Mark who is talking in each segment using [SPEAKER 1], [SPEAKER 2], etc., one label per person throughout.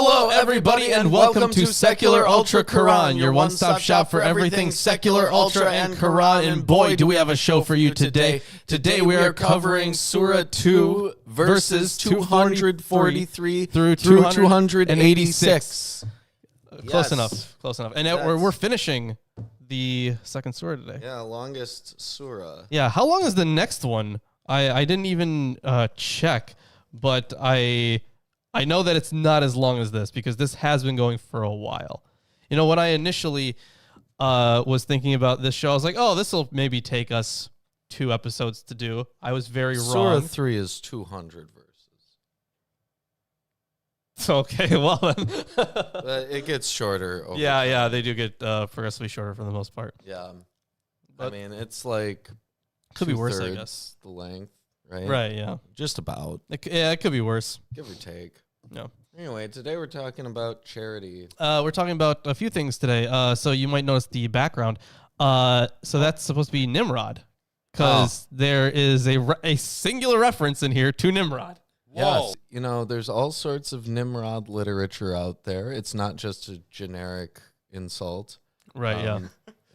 [SPEAKER 1] Hello, everybody, and welcome to Secular Ultra Quran, your one-stop shop for everything secular, ultra, and Quran. And boy, do we have a show for you today. Today we are covering Surah 2, verses 243 through 286. Close enough. And we're finishing the second surah today.
[SPEAKER 2] Yeah, longest surah.
[SPEAKER 1] Yeah, how long is the next one? I didn't even check, but I know that it's not as long as this because this has been going for a while. You know, when I initially was thinking about this show, I was like, oh, this will maybe take us 2 episodes to do. I was very wrong.
[SPEAKER 2] Surah 3 is 200 verses.
[SPEAKER 1] Okay, well then.
[SPEAKER 2] But it gets shorter. Over
[SPEAKER 1] Yeah, they do get progressively shorter for the most part.
[SPEAKER 2] Yeah.
[SPEAKER 1] But
[SPEAKER 2] I mean, it's like
[SPEAKER 1] could be worse, I guess.
[SPEAKER 2] The length, right?
[SPEAKER 1] Right, yeah.
[SPEAKER 2] Just about.
[SPEAKER 1] It could be worse.
[SPEAKER 2] Give or take.
[SPEAKER 1] No.
[SPEAKER 2] Anyway, today we're talking about charity.
[SPEAKER 1] We're talking about a few things today. So you might notice the background. So that's supposed to be Nimrod, because there is a singular reference in here to Nimrod.
[SPEAKER 2] Whoa. Yes. You know, there's all sorts of Nimrod literature out there. It's not just a generic insult.
[SPEAKER 1] Right, yeah.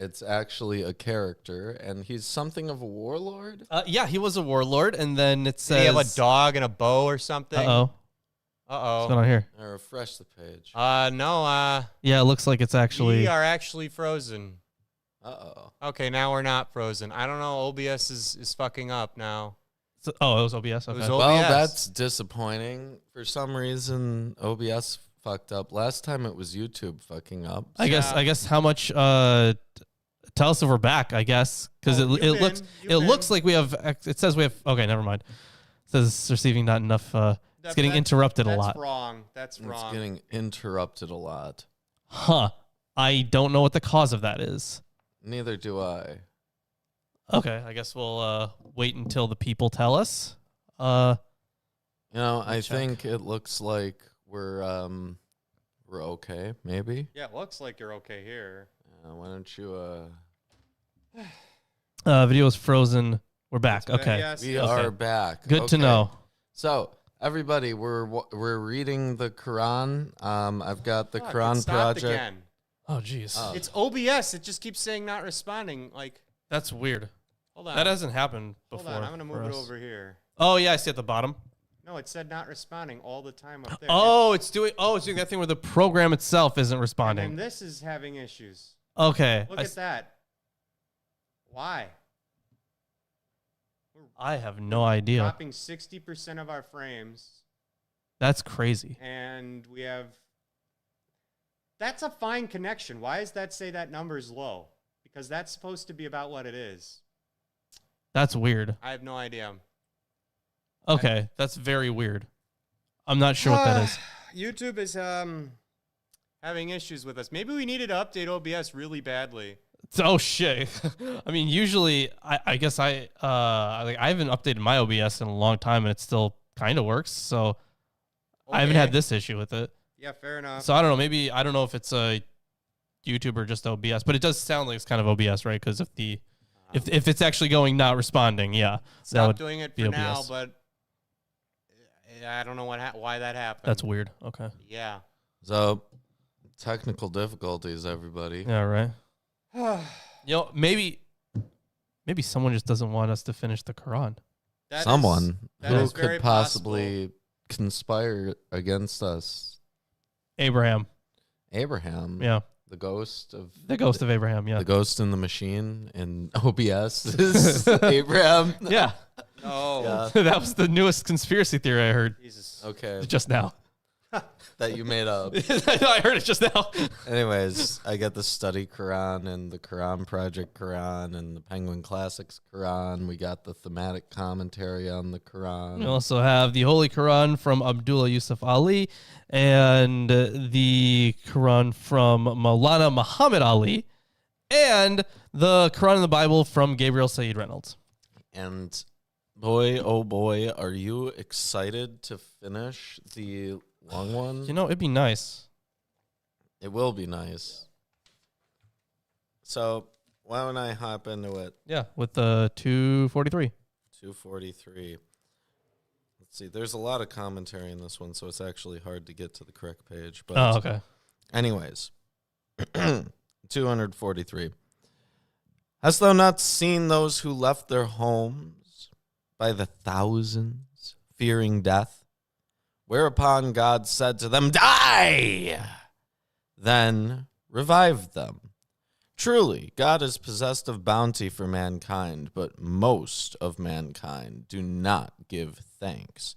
[SPEAKER 2] It's actually a character, and he's something of a warlord?
[SPEAKER 1] Yeah, he was a warlord, and then it says...
[SPEAKER 3] Did he have a dog and a bow or something?
[SPEAKER 1] Uh-oh. What's going on here?
[SPEAKER 2] I refresh the page.
[SPEAKER 3] No.
[SPEAKER 1] Yeah, it looks like it's actually...
[SPEAKER 3] We are actually frozen.
[SPEAKER 2] Uh-oh.
[SPEAKER 3] Okay, now we're not frozen. I don't know. OBS is fucking up now.
[SPEAKER 1] So, it was OBS? Okay.
[SPEAKER 3] It was OBS.
[SPEAKER 2] Well, that's disappointing. For some reason, OBS fucked up. Last time it was YouTube fucking up.
[SPEAKER 1] I guess how much... tell us if we're back, I guess, because it looks like we have... It says we have... Okay, never mind. It says receiving not enough... It's getting interrupted a lot.
[SPEAKER 3] That's wrong.
[SPEAKER 2] It's getting interrupted a lot.
[SPEAKER 1] Huh. I don't know what the cause of that is.
[SPEAKER 2] Neither do I.
[SPEAKER 1] Okay, I guess we'll wait until the people tell us.
[SPEAKER 2] I think it looks like we're okay, maybe.
[SPEAKER 3] Yeah, it looks like you're okay here.
[SPEAKER 2] Why don't you...
[SPEAKER 1] Video is frozen. We're back. Okay.
[SPEAKER 3] Yes.
[SPEAKER 2] We are back.
[SPEAKER 1] Good to know.
[SPEAKER 2] So, everybody, we're reading the Quran. I've got the Quran
[SPEAKER 3] it stopped
[SPEAKER 2] project.
[SPEAKER 3] Again.
[SPEAKER 1] Oh, jeez.
[SPEAKER 3] It's OBS. It just keeps saying not responding. Like,
[SPEAKER 1] that's weird.
[SPEAKER 3] Hold on.
[SPEAKER 1] That hasn't happened before.
[SPEAKER 3] Hold on. I'm going to move it over here.
[SPEAKER 1] Oh, yeah, I see at the bottom.
[SPEAKER 3] No, it said not responding all the time up there.
[SPEAKER 1] It's doing that thing where the program itself isn't responding.
[SPEAKER 3] And this is having issues.
[SPEAKER 1] Okay.
[SPEAKER 3] Look at that. Why?
[SPEAKER 1] I have no idea.
[SPEAKER 3] Dropping 60% of our frames.
[SPEAKER 1] That's crazy.
[SPEAKER 3] And we have... That's a fine connection. Why does that say that number is low? Because that's supposed to be about what it is.
[SPEAKER 1] That's weird.
[SPEAKER 3] I have no idea.
[SPEAKER 1] Okay, that's very weird. I'm not sure what that is.
[SPEAKER 3] YouTube is having issues with us. Maybe we needed to update OBS really badly.
[SPEAKER 1] Oh shit! I mean, usually, I guess I haven't updated my OBS in a long time, and it still kind of works. So I haven't had this issue with it.
[SPEAKER 3] Yeah, fair enough.
[SPEAKER 1] So I don't know. Maybe I don't know if it's a YouTube or just OBS, but it does sound like it's kind of OBS, right? Because if it's actually going not responding, yeah,
[SPEAKER 3] stop doing it for now. But I don't know why that happened.
[SPEAKER 1] That's weird. Okay.
[SPEAKER 3] Yeah.
[SPEAKER 2] So technical difficulties, everybody.
[SPEAKER 1] Yeah. Right. Maybe someone just doesn't want us to finish the Quran.
[SPEAKER 2] Someone who could possibly conspire against us.
[SPEAKER 1] Abraham.
[SPEAKER 2] Yeah. The ghost of
[SPEAKER 1] Abraham. Yeah.
[SPEAKER 2] The ghost in the machine in OBS is Abraham.
[SPEAKER 1] Yeah.
[SPEAKER 3] Oh,
[SPEAKER 1] yeah. That was the newest conspiracy theory I heard.
[SPEAKER 3] Jesus.
[SPEAKER 2] Okay.
[SPEAKER 1] Just now.
[SPEAKER 2] That you made up.
[SPEAKER 1] I heard it just now.
[SPEAKER 2] Anyways, I got the Study Quran and the Quran Project Quran and the Penguin Classics Quran. We got the thematic commentary on the Quran.
[SPEAKER 1] We also have the Holy Quran from Abdullah Yusuf Ali and the Quran from Maulana Muhammad Ali and the Quran in the Bible from Gabriel Said Reynolds.
[SPEAKER 2] And boy, oh boy, are you excited to finish the long one?
[SPEAKER 1] You know, it'd be nice.
[SPEAKER 2] It will be nice. So why don't I hop into it?
[SPEAKER 1] Yeah, with the 243.
[SPEAKER 2] 243. Let's see. There's a lot of commentary in this one, so it's actually hard to get to the correct page. But
[SPEAKER 1] Oh, okay.
[SPEAKER 2] anyways, 243. Hast thou not seen those who left their homes by the thousands, fearing death? Whereupon God said to them, Die! Then revived them. Truly, God is possessed of bounty for mankind, but most of mankind do not give thanks.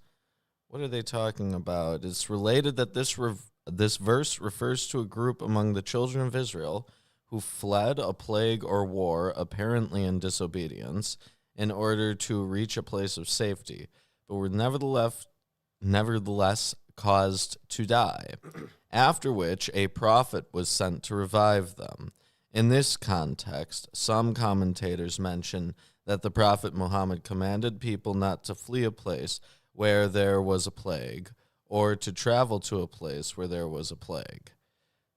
[SPEAKER 2] What are they talking about? It's related that this verse refers to a group among the children of Israel who fled a plague or war, apparently in disobedience, in order to reach a place of safety, but were nevertheless caused to die, after which a prophet was sent to revive them. In this context, some commentators mention that the Prophet Muhammad commanded people not to flee a place where there was a plague, or to travel to a place where there was a plague.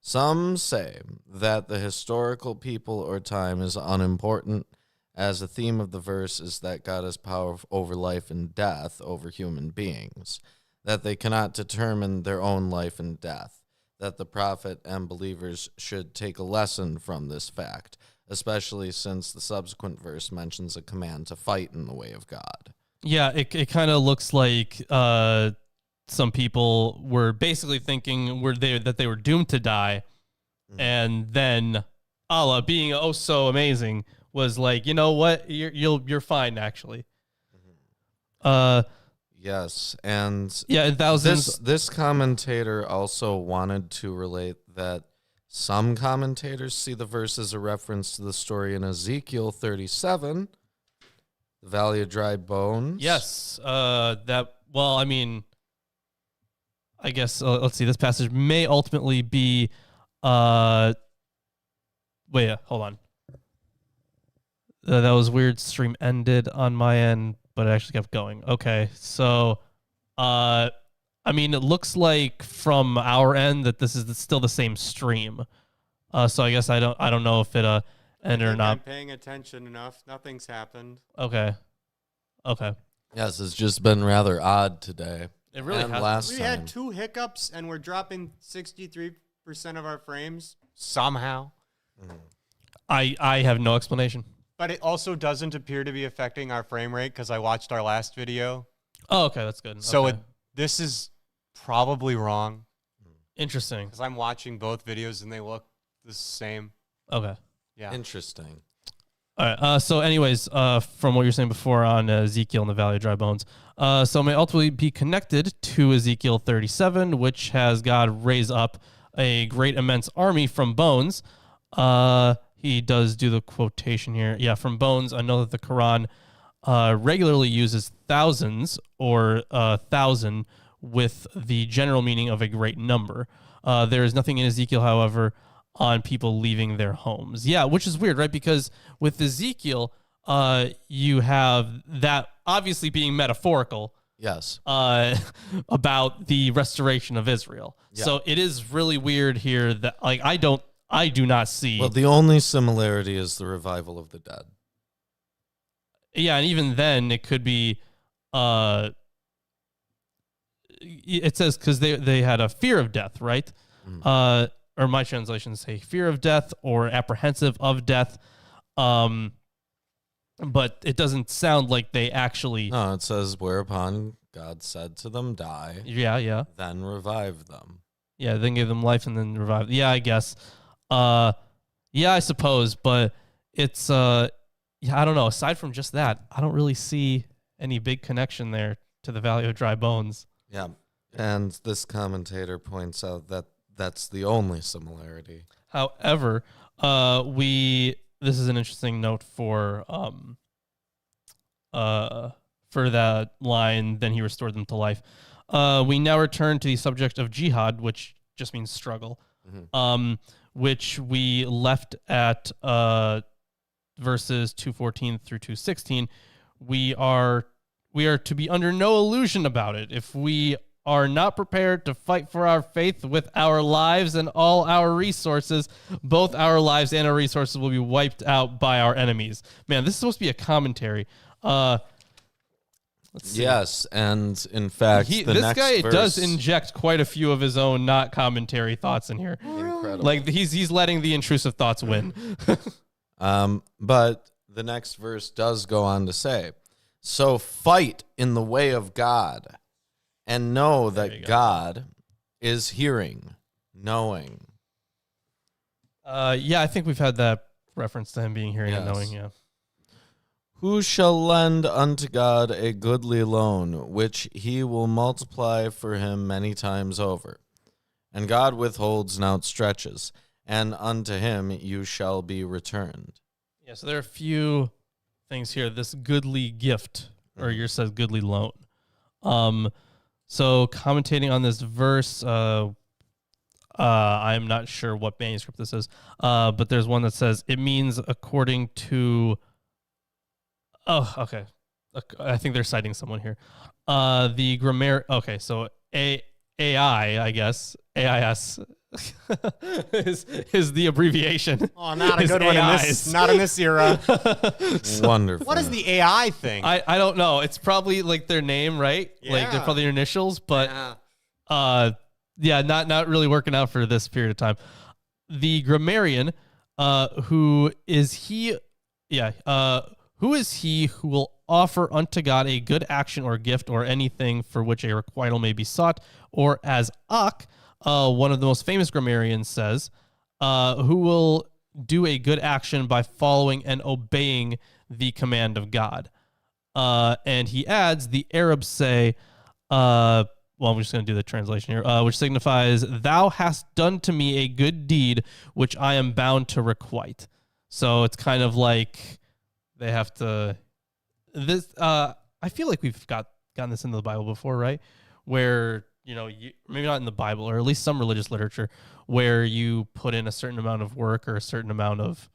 [SPEAKER 2] Some say that the historical people or time is unimportant, as the theme of the verse is that God has power over life and death over human beings, that they cannot determine their own life and death, that the prophet and believers should take a lesson from this fact, especially since the subsequent verse mentions a command to fight in the way of God.
[SPEAKER 1] Yeah, it kind of looks like some people were basically thinking that they were doomed to die, and then Allah, being oh so amazing, was like, you know what, you're fine actually.
[SPEAKER 2] Yes, and
[SPEAKER 1] yeah, thousands.
[SPEAKER 2] This commentator also wanted to relate that some commentators see the verse as a reference to the story in Ezekiel 37, the Valley of Dry Bones.
[SPEAKER 1] Yes, well, I mean, I guess let's see. This passage may ultimately be. Wait, hold on. That was weird. Stream ended on my end, but it actually kept going. Okay, so, I mean, it looks like from our end that this is still the same stream. So I guess I don't know if it ended or not.
[SPEAKER 3] I'm paying attention enough. Nothing's happened.
[SPEAKER 1] Okay.
[SPEAKER 2] Yes, it's just been rather odd today.
[SPEAKER 1] It really
[SPEAKER 2] and
[SPEAKER 1] has.
[SPEAKER 2] last
[SPEAKER 3] We
[SPEAKER 2] time.
[SPEAKER 3] had 2 hiccups, and we're dropping 63% of our frames somehow.
[SPEAKER 1] I have no explanation.
[SPEAKER 3] But it also doesn't appear to be affecting our frame rate because I watched our last video.
[SPEAKER 1] Oh, okay, that's good.
[SPEAKER 3] So
[SPEAKER 1] okay.
[SPEAKER 3] this is probably wrong
[SPEAKER 1] Interesting.
[SPEAKER 3] because I'm watching both videos and they look the same.
[SPEAKER 1] Okay.
[SPEAKER 3] Yeah.
[SPEAKER 2] Interesting.
[SPEAKER 1] All right. So, anyways, from what you were saying before on Ezekiel and the Valley of Dry Bones, so may ultimately be connected to Ezekiel 37, which has God raise up a great immense army from bones. He does do the quotation here. Yeah, from bones. I know that the Quran regularly uses thousands or 1,000 with the general meaning of a great number. There is nothing in Ezekiel, however, on people leaving their homes. Yeah, which is weird, right? Because with Ezekiel, you have that obviously being metaphorical.
[SPEAKER 2] Yes.
[SPEAKER 1] About the restoration of Israel.
[SPEAKER 2] Yeah.
[SPEAKER 1] So it is really weird here that like I do not see.
[SPEAKER 2] Well, the only similarity is the revival of the dead.
[SPEAKER 1] Yeah, and even then it could be it says because they had a fear of death, right? Or my translations say fear of death or apprehensive of death. But it doesn't sound like they actually.
[SPEAKER 2] No, it says, whereupon God said to them, die.
[SPEAKER 1] Yeah.
[SPEAKER 2] Then revive them.
[SPEAKER 1] Yeah, then give them life and then revive. Yeah, I guess. Yeah, I suppose. But it's, I don't know. Aside from just that, I don't really see any big connection there to the Valley of Dry Bones.
[SPEAKER 2] Yeah. And this commentator points out that that's the only similarity.
[SPEAKER 1] However, this is an interesting note for that line, then he restored them to life. We now return to the subject of jihad, which just means struggle, which we left at verses 214 through 216. We are to be under no illusion about it. If we are not prepared to fight for our faith with our lives and all our resources, both our lives and our resources will be wiped out by our enemies. Man, this is supposed to be a commentary. Let's see.
[SPEAKER 2] Yes, and in fact, the
[SPEAKER 1] This
[SPEAKER 2] next
[SPEAKER 1] guy
[SPEAKER 2] verse,
[SPEAKER 1] does inject quite a few of his own not commentary thoughts in here.
[SPEAKER 2] incredible.
[SPEAKER 1] Like he's letting the intrusive thoughts win.
[SPEAKER 2] But the next verse does go on to say, "So fight in the way of God, and know
[SPEAKER 1] There you
[SPEAKER 2] that
[SPEAKER 1] go.
[SPEAKER 2] God is hearing, knowing."
[SPEAKER 1] Yeah, I think we've had that reference to him being hearing and
[SPEAKER 2] Yes.
[SPEAKER 1] knowing. Yeah.
[SPEAKER 2] Who shall lend unto God a goodly loan, which he will multiply for him many times over? And God withholds and outstretches, and unto him you shall be returned.
[SPEAKER 1] Yeah. So there are a few things here. This goodly gift, or yours says goodly loan. So commentating on this verse, I'm not sure what manuscript this is, but there's one that says it means according to. Oh, okay. I think they're citing someone here. The grammar. Okay, so AI, I guess AIS is the abbreviation.
[SPEAKER 3] Oh, not a
[SPEAKER 1] Is
[SPEAKER 3] good one in
[SPEAKER 1] AIs.
[SPEAKER 3] this. Not in this era.
[SPEAKER 2] Wonderful.
[SPEAKER 3] What is the AI thing?
[SPEAKER 1] I don't know. It's probably like their name, right? Like they're
[SPEAKER 3] Yeah.
[SPEAKER 1] probably their initials, but
[SPEAKER 3] Yeah.
[SPEAKER 1] yeah, not really working out for this period of time. The grammarian, who is he? Yeah, who is he who will offer unto God a good action or gift or anything for which a requital may be sought? Or as Ach, one of the most famous grammarians says, who will do a good action by following and obeying the command of God. And he adds, the Arabs say, well, I'm just going to do the translation here, which signifies, thou hast done to me a good deed, which I am bound to requite. So it's kind of like they have to, this, I feel like we've gotten this into the Bible before, right? Where, maybe not in the Bible, or at least some religious literature, where you put in a certain amount of work or a certain amount of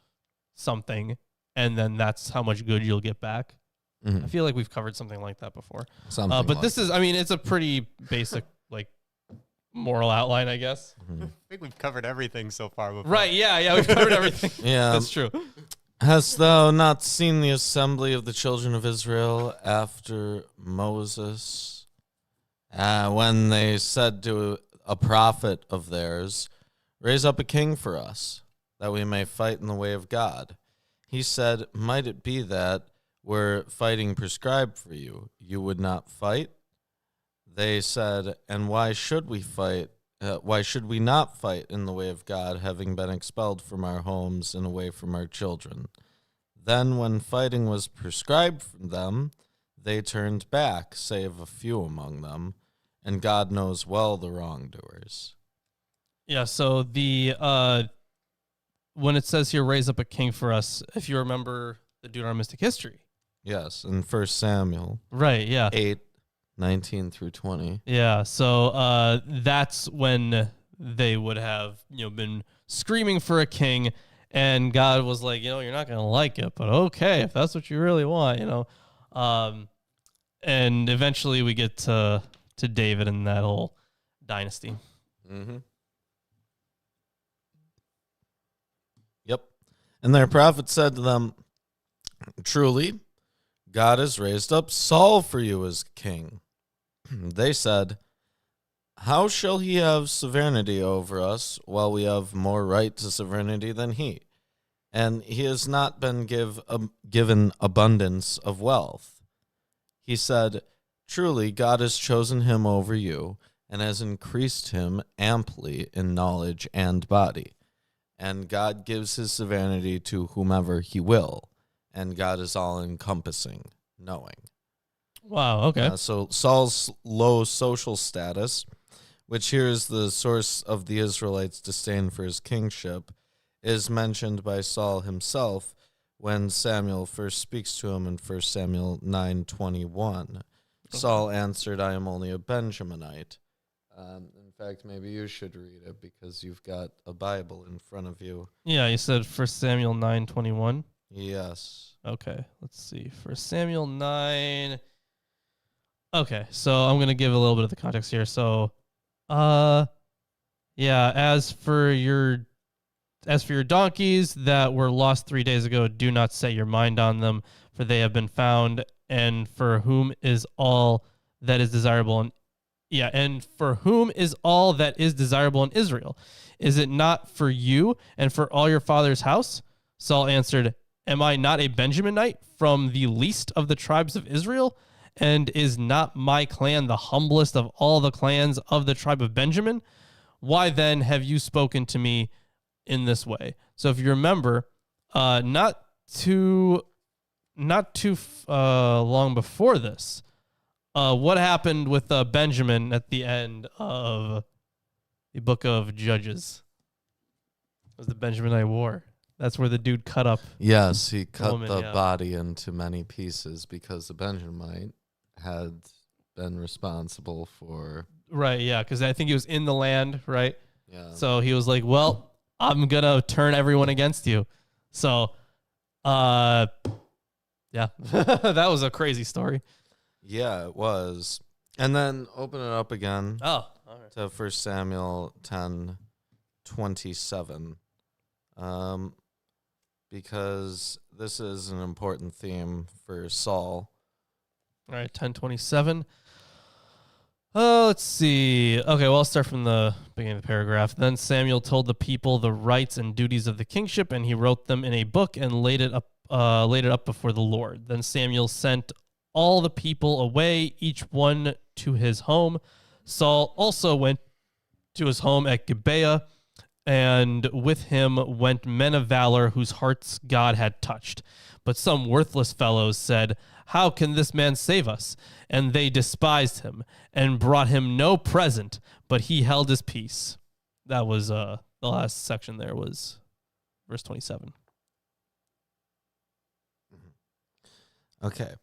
[SPEAKER 1] something, and then that's how much good you'll get back.
[SPEAKER 2] Mhm.
[SPEAKER 1] I feel like we've covered something like that before.
[SPEAKER 2] Something
[SPEAKER 1] But
[SPEAKER 2] like
[SPEAKER 1] this is, I mean, it's a pretty basic, like, moral outline, I guess.
[SPEAKER 3] I think we've covered everything so far before.
[SPEAKER 1] Right, yeah, we've covered everything.
[SPEAKER 2] Yeah.
[SPEAKER 1] That's true.
[SPEAKER 2] Hast thou not seen the assembly of the children of Israel after Moses? When they said to a prophet of theirs, raise up a king for us, that we may fight in the way of God. He said, might it be that, were fighting prescribed for you, you would not fight? They said, and why should we fight? Why should we not fight in the way of God, having been expelled from our homes and away from our children? Then, when fighting was prescribed from them, they turned back, save a few among them, and God knows well the wrongdoers.
[SPEAKER 1] Yeah, so the when it says here, raise up a king for us, if you remember the Deuteronomistic history.
[SPEAKER 2] Yes, in 1 Samuel
[SPEAKER 1] Right, yeah.
[SPEAKER 2] 8:19 through 20.
[SPEAKER 1] Yeah, so that's when they would have, been screaming for a king, and God was like, you're not going to like it, but okay, if that's what you really want, and eventually we get to David and that whole dynasty.
[SPEAKER 2] Mm-hmm. Yep. And their prophet said to them, truly, God has raised up Saul for you as king. They said, how shall he have sovereignty over us while we have more right to sovereignty than he? And he has not been given abundance of wealth. He said, truly, God has chosen him over you and has increased him amply in knowledge and body. And God gives his sovereignty to whomever he will. And God is all-encompassing, knowing.
[SPEAKER 1] Wow, okay.
[SPEAKER 2] So Saul's low social status, which here is the source of the Israelites' disdain for his kingship, is mentioned by Saul himself when Samuel first speaks to him in 1 Samuel 9:21. Saul answered, I am only a Benjaminite. In fact, maybe you should read it because you've got a Bible in front of you.
[SPEAKER 1] Yeah, you said 1 Samuel 9:21.
[SPEAKER 2] Yes.
[SPEAKER 1] Okay, let's see. 1 Samuel 9. Okay, so I'm going to give a little bit of the context here. So, yeah, as for your donkeys that were lost 3 days ago, do not set your mind on them, for they have been found, and for whom is all that is desirable in and for whom is all that is desirable in Israel? Is it not for you and for all your father's house? Saul answered, Am I not a Benjaminite from the least of the tribes of Israel? And is not my clan the humblest of all the clans of the tribe of Benjamin? Why then have you spoken to me in this way? So if you remember, not too long before this, what happened with Benjamin at the end of the book of Judges? It was the Benjaminite War. That's where the dude cut up.
[SPEAKER 2] Yes, he cut
[SPEAKER 1] woman,
[SPEAKER 2] the
[SPEAKER 1] yeah.
[SPEAKER 2] body into many pieces because the Benjamite had been responsible for.
[SPEAKER 1] Right, yeah, because I think he was in the land, right?
[SPEAKER 2] Yeah.
[SPEAKER 1] So he was like, well, I'm going to turn everyone against you. So, yeah, that was a crazy story.
[SPEAKER 2] Yeah, it was. And then open it up again
[SPEAKER 1] Oh, all right.
[SPEAKER 2] to 1 Samuel 10:27, because this is an important theme for Saul.
[SPEAKER 1] All right, 10:27. Let's see. Okay, well, I'll start from the beginning of the paragraph. Then Samuel told the people the rights and duties of the kingship, and he wrote them in a book and laid it up before the Lord. Then Samuel sent all the people away, each one to his home. Saul also went to his home at Gibeah, and with him went men of valor whose hearts God had touched. But some worthless fellows said, How can this man save us? And they despised him and brought him no present, but he held his peace. That was the last section there was verse 27.
[SPEAKER 2] Okay.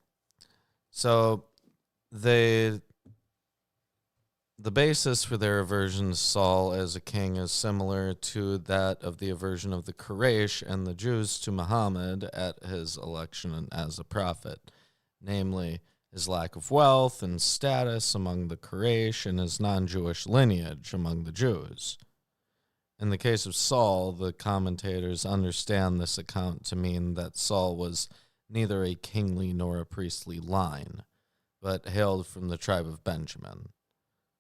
[SPEAKER 2] So the basis for their aversion to Saul as a king is similar to that of the aversion of the Quraysh and the Jews to Muhammad at his election as a prophet, namely his lack of wealth and status among the Quraysh and his non-Jewish lineage among the Jews. In the case of Saul, the commentators understand this account to mean that Saul was neither a kingly nor a priestly line, but hailed from the tribe of Benjamin.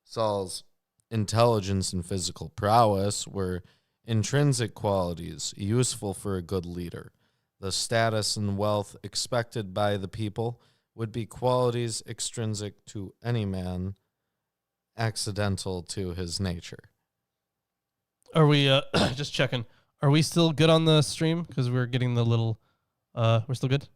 [SPEAKER 2] Saul's intelligence and physical prowess were intrinsic qualities useful for a good leader. The status and wealth expected by the people would be qualities extrinsic to any man, accidental to his nature.
[SPEAKER 1] Are we just checking? Are we still good on the stream? Because we're getting the little. We're still good.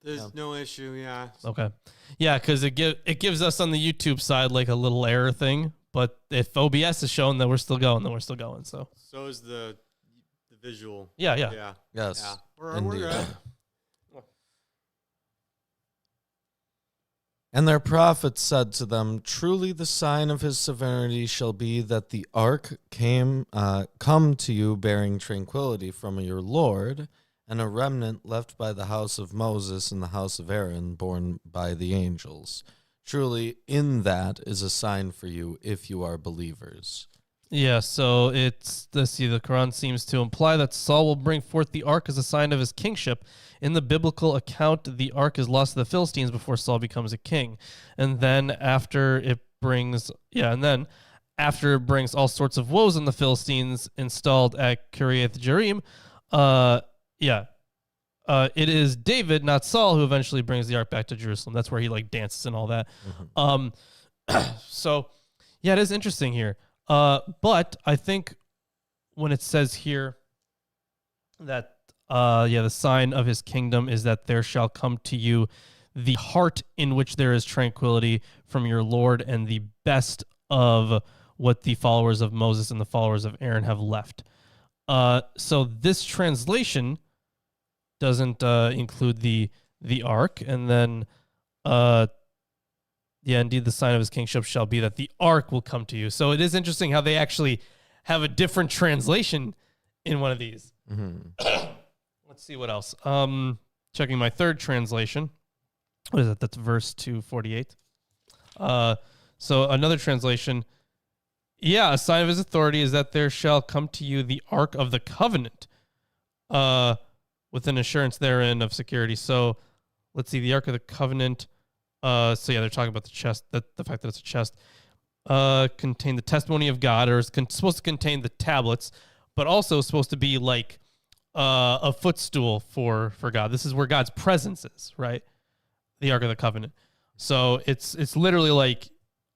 [SPEAKER 3] There's no issue, yeah.
[SPEAKER 1] Okay, yeah, because it gives us on the YouTube side like a little error thing. But if OBS is showing that we're still going, then we're still going. So
[SPEAKER 3] is the visual.
[SPEAKER 1] yeah.
[SPEAKER 3] Yeah.
[SPEAKER 2] Yes,
[SPEAKER 3] Yeah. We're
[SPEAKER 2] indeed.
[SPEAKER 3] good.
[SPEAKER 2] And their prophet said to them, Truly the sign of his severity shall be that the ark come to you bearing tranquility from your Lord, and a remnant left by the house of Moses and the house of Aaron, borne by the angels. Truly in that is a sign for you if you are believers.
[SPEAKER 1] Yeah, so the Quran seems to imply that Saul will bring forth the ark as a sign of his kingship. In the biblical account, the ark is lost to the Philistines before Saul becomes a king. And then after it brings all sorts of woes on the Philistines installed at Kiriath Jearim, it is David, not Saul, who eventually brings the ark back to Jerusalem. That's where he like dances and all that. Mm-hmm. So yeah, it is interesting here. But I think when it says here that, the sign of his kingdom is that there shall come to you the heart in which there is tranquility from your Lord, and the best of what the followers of Moses and the followers of Aaron have left. So this translation doesn't include the ark, and then indeed, the sign of his kingship shall be that the ark will come to you. So it is interesting how they actually have a different translation in one of these.
[SPEAKER 2] Mm-hmm.
[SPEAKER 1] Let's see what else. Checking my third translation. What is it? That's verse 248. So another translation. Yeah, a sign of his authority is that there shall come to you the ark of the covenant, with an assurance therein of security. So let's see, the Ark of the Covenant. So yeah, they're talking about the chest, the fact that it's a chest, contain the testimony of God, or is supposed to contain the tablets, but also supposed to be like a footstool for God. This is where God's presence is, right? The Ark of the Covenant. So it's literally like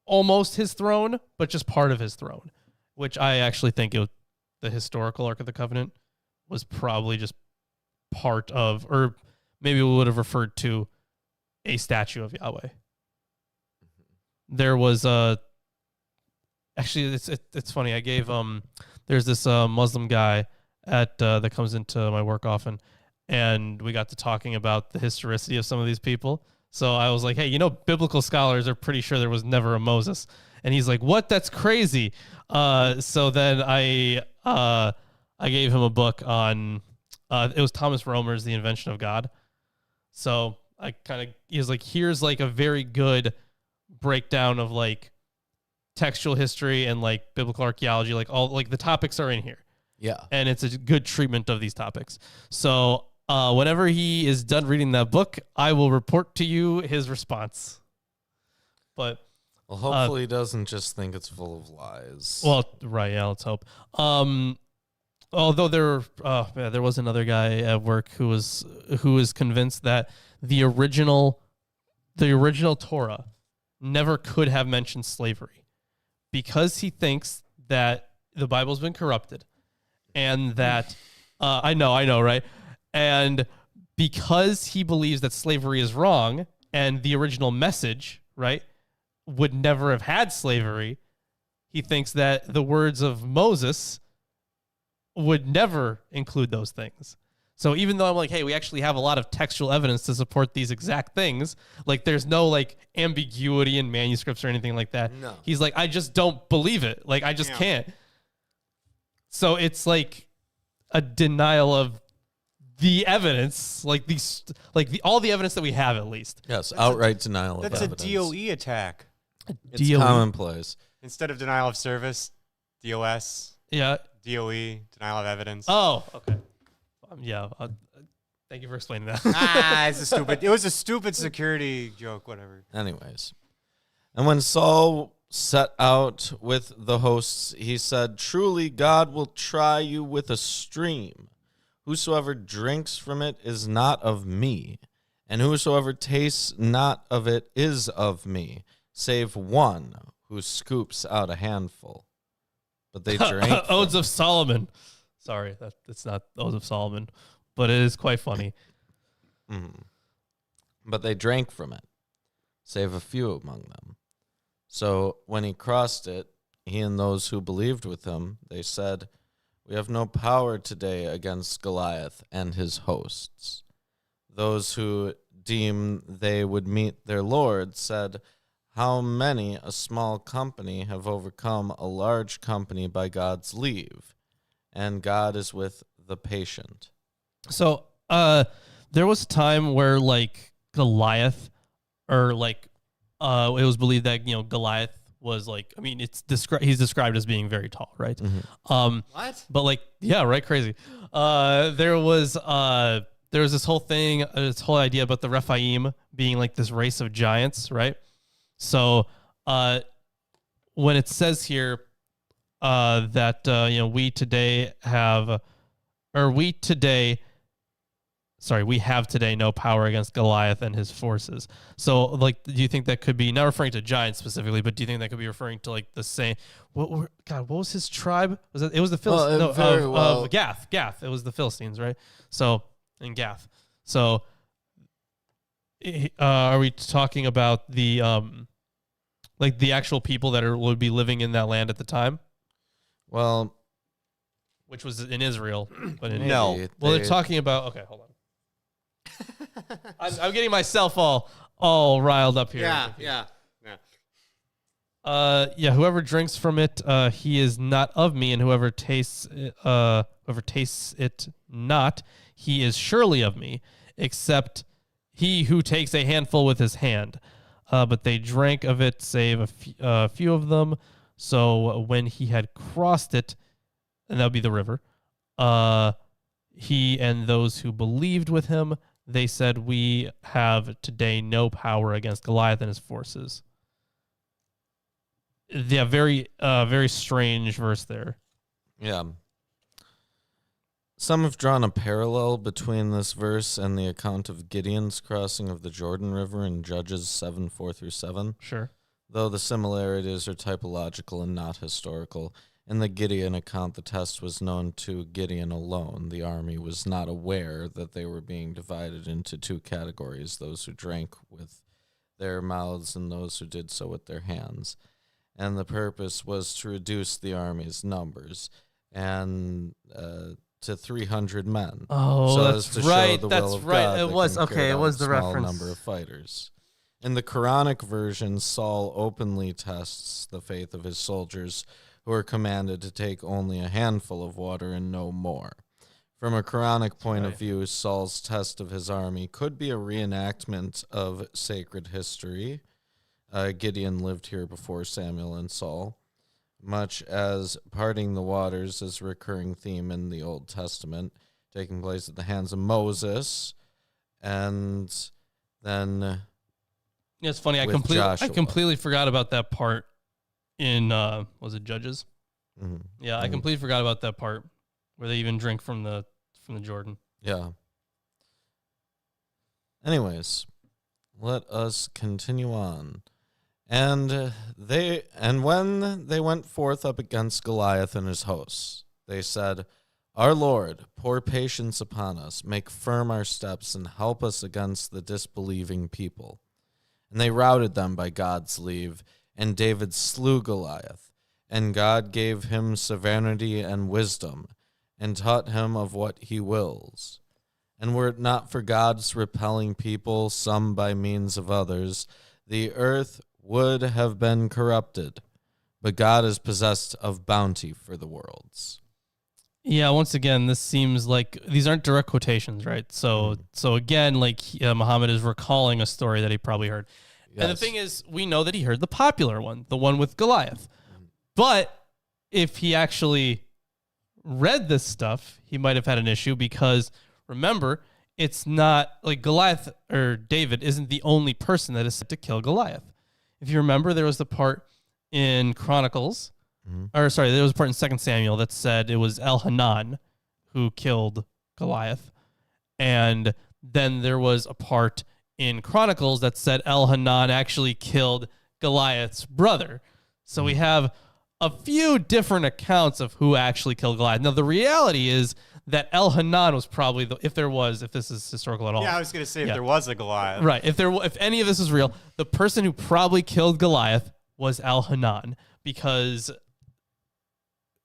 [SPEAKER 1] almost his throne, but just part of his throne, which I actually think the historical Ark of the Covenant was probably just part of, or maybe we would have referred to a statue of Yahweh. There was actually it's funny. I gave there's this Muslim guy that comes into my work often, and we got to talking about the historicity of some of these people. So I was like, hey, biblical scholars are pretty sure there was never a Moses, and he's like, what? That's crazy. So then I gave him a book on it was Thomas Romer's The Invention of God. So he was like, here's like a very good breakdown of like textual history and like biblical archaeology, like all like the topics are in here.
[SPEAKER 2] Yeah.
[SPEAKER 1] And it's a good treatment of these topics. So whenever he is done reading that book, I will report to you his response. But
[SPEAKER 2] well, hopefully he doesn't just think it's full of lies.
[SPEAKER 1] Well, right, yeah, let's hope. Although there was another guy at work who was convinced that the original Torah never could have mentioned slavery because he thinks that the Bible's been corrupted and that I know, right? And because he believes that slavery is wrong and the original message, right, would never have had slavery, he thinks that the words of Moses would never include those things. So even though I'm like, hey, we actually have a lot of textual evidence to support these exact things, like there's no like ambiguity in manuscripts or anything like that.
[SPEAKER 2] No.
[SPEAKER 1] He's like, I just don't believe it. Like I just can't. So it's like a denial of the evidence, like all the evidence that we have at least.
[SPEAKER 2] Yes, outright denial of evidence.
[SPEAKER 3] That's a DOE attack.
[SPEAKER 2] It's commonplace.
[SPEAKER 3] Instead of denial of service, DOS.
[SPEAKER 1] Yeah.
[SPEAKER 3] DOE, denial of evidence.
[SPEAKER 1] Oh, okay. Yeah. Thank you for explaining that.
[SPEAKER 3] It was a stupid security joke, whatever.
[SPEAKER 2] Anyways. And when Saul set out with the hosts, he said, truly God will try you with a stream. Whosoever drinks from it is not of me, and whosoever tastes not of it is of me, save one who scoops out a handful. But they drank
[SPEAKER 1] Odes of Solomon. Sorry, it's not Odes of Solomon, but it is quite funny.
[SPEAKER 2] But they drank from it, save a few among them. So when he crossed it, he and those who believed with him, they said, we have no power today against Goliath and his hosts. Those who deemed they would meet their Lord said, how many a small company have overcome a large company by God's leave? And God is with the patient. So there was a time where like Goliath, or like it was believed that Goliath was like, I mean, he's described as being very tall, right? Mm-hmm.
[SPEAKER 3] What?
[SPEAKER 1] But like, yeah, right, crazy. There was this whole thing, this whole idea about the Rephaim being like this race of giants, right? So when it says here that we have today no power against Goliath and his forces. So like, do you think that could be, not referring to giants specifically, but do you think that could be referring to like the same, what was his tribe? It was the Philistines, of Gath. Gath. It was the Philistines, right? So in Gath. So are we talking about the like the actual people that would be living in that land at the time?
[SPEAKER 2] Well,
[SPEAKER 1] which was in Israel, but in
[SPEAKER 3] No.
[SPEAKER 1] Well, they're talking about. Okay, hold on. I'm getting myself all riled up here.
[SPEAKER 3] Yeah.
[SPEAKER 1] Whoever drinks from it, he is not of me, and whoever tastes it not, he is surely of me, except he who takes a handful with his hand. But they drank of it, save a few of them. So when he had crossed it, and that would be the river, he and those who believed with him, they said, "We have today no power against Goliath and his forces." Yeah, very strange verse there.
[SPEAKER 2] Yeah. Some have drawn a parallel between this verse and the account of Gideon's crossing of the Jordan River in Judges 7:4-7.
[SPEAKER 1] Sure.
[SPEAKER 2] Though the similarities are typological and not historical. In the Gideon account, the test was known to Gideon alone. The army was not aware that they were being divided into two categories, those who drank with their mouths and those who did so with their hands. And the purpose was to reduce the army's numbers and to 300 men.
[SPEAKER 1] Oh,
[SPEAKER 2] so
[SPEAKER 1] that's
[SPEAKER 2] as to
[SPEAKER 1] right.
[SPEAKER 2] Show the
[SPEAKER 1] That's
[SPEAKER 2] will of
[SPEAKER 1] right.
[SPEAKER 2] God
[SPEAKER 1] It
[SPEAKER 2] that
[SPEAKER 1] was
[SPEAKER 2] can
[SPEAKER 1] okay.
[SPEAKER 2] carry
[SPEAKER 1] It
[SPEAKER 2] out
[SPEAKER 1] was
[SPEAKER 2] a
[SPEAKER 1] the
[SPEAKER 2] small
[SPEAKER 1] reference.
[SPEAKER 2] number of fighters. In the Quranic version, Saul openly tests the faith of his soldiers, who are commanded to take only a handful of water and no more. From a Quranic point of view, Saul's test of his army could be a reenactment of sacred history. Gideon lived here before Samuel and Saul, much as parting the waters is a recurring theme in the Old Testament, taking place at the hands of Moses, and then
[SPEAKER 1] It's funny. I
[SPEAKER 2] with Joshua.
[SPEAKER 1] completely forgot about that part in was it Judges?
[SPEAKER 2] Mm-hmm.
[SPEAKER 1] Yeah, I completely forgot about that part where they even drink from the Jordan.
[SPEAKER 2] Yeah. Anyways, let us continue on. And when they went forth up against Goliath and his hosts, they said, "Our Lord, pour patience upon us, make firm our steps, and help us against the disbelieving people." And they routed them by God's leave, and David slew Goliath, and God gave him serenity and wisdom, and taught him of what he wills. And were it not for God's repelling people, some by means of others, the earth would have been corrupted, but God is possessed of bounty for the worlds.
[SPEAKER 1] Yeah, once again, this seems like these aren't direct quotations, right? So again, like Muhammad is recalling a story that he probably heard.
[SPEAKER 2] Yes.
[SPEAKER 1] And the thing is, we know that he heard the popular one, the one with Goliath. But if he actually read this stuff, he might have had an issue because, remember, it's not like Goliath or David isn't the only person that is set to kill Goliath. If you remember, there was the part in Chronicles, there was a part in 2 Samuel that said it was El-Hanan who killed Goliath. And then there was a part in Chronicles that said El-Hanan actually killed Goliath's brother. So we have a few different accounts of who actually killed Goliath. Now, the reality is that El-Hanan was probably if this is historical at all.
[SPEAKER 3] Yeah, I was going to say if there was a Goliath.
[SPEAKER 1] Right. If any of this is real, the person who probably killed Goliath was El-Hanan, because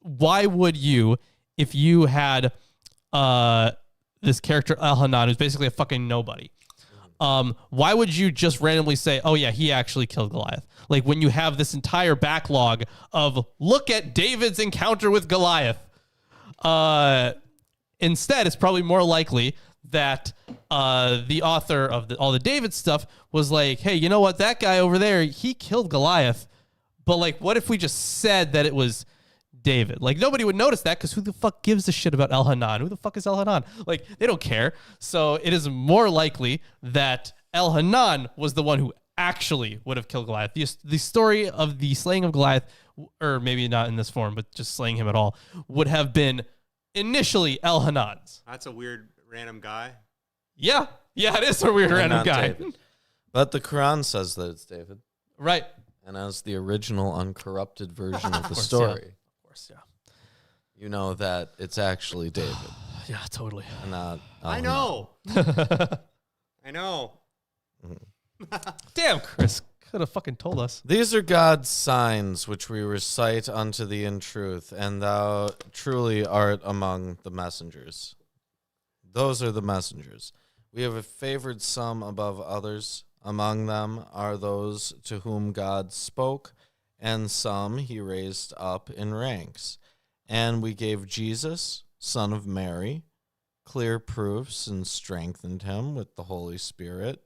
[SPEAKER 1] why would you, if you had this character El-Hanan, who's basically a fucking nobody, why would you just randomly say, "Oh yeah, he actually killed Goliath"? Like when you have this entire backlog of look at David's encounter with Goliath. Instead, it's probably more likely that the author of all the David stuff was like, "Hey, you know what? That guy over there, he killed Goliath. But like, what if we just said that it was David?" Like nobody would notice that because who the fuck gives a shit about El-Hanan? Who the fuck is El-Hanan? Like they don't care. So it is more likely that El-Hanan was the one who actually would have killed Goliath. The story of the slaying of Goliath, or maybe not in this form, but just slaying him at all, would have been initially El-Hanan's.
[SPEAKER 3] That's a weird random guy.
[SPEAKER 1] Yeah, it is a weird random
[SPEAKER 2] not
[SPEAKER 1] guy.
[SPEAKER 2] David. But the Quran says that it's David.
[SPEAKER 1] Right.
[SPEAKER 2] And as the original uncorrupted version of the
[SPEAKER 1] course,
[SPEAKER 2] story,
[SPEAKER 1] Of course, yeah.
[SPEAKER 2] you know that it's actually David.
[SPEAKER 1] Yeah, totally.
[SPEAKER 2] And not
[SPEAKER 3] I know. I know.
[SPEAKER 1] Damn, Chris. Could have fucking told us.
[SPEAKER 2] These are God's signs which we recite unto thee in truth, and thou truly art among the messengers. Those are the messengers. We have favored some above others. Among them are those to whom God spoke, and some he raised up in ranks. And we gave Jesus, son of Mary, clear proofs and strengthened him with the Holy Spirit.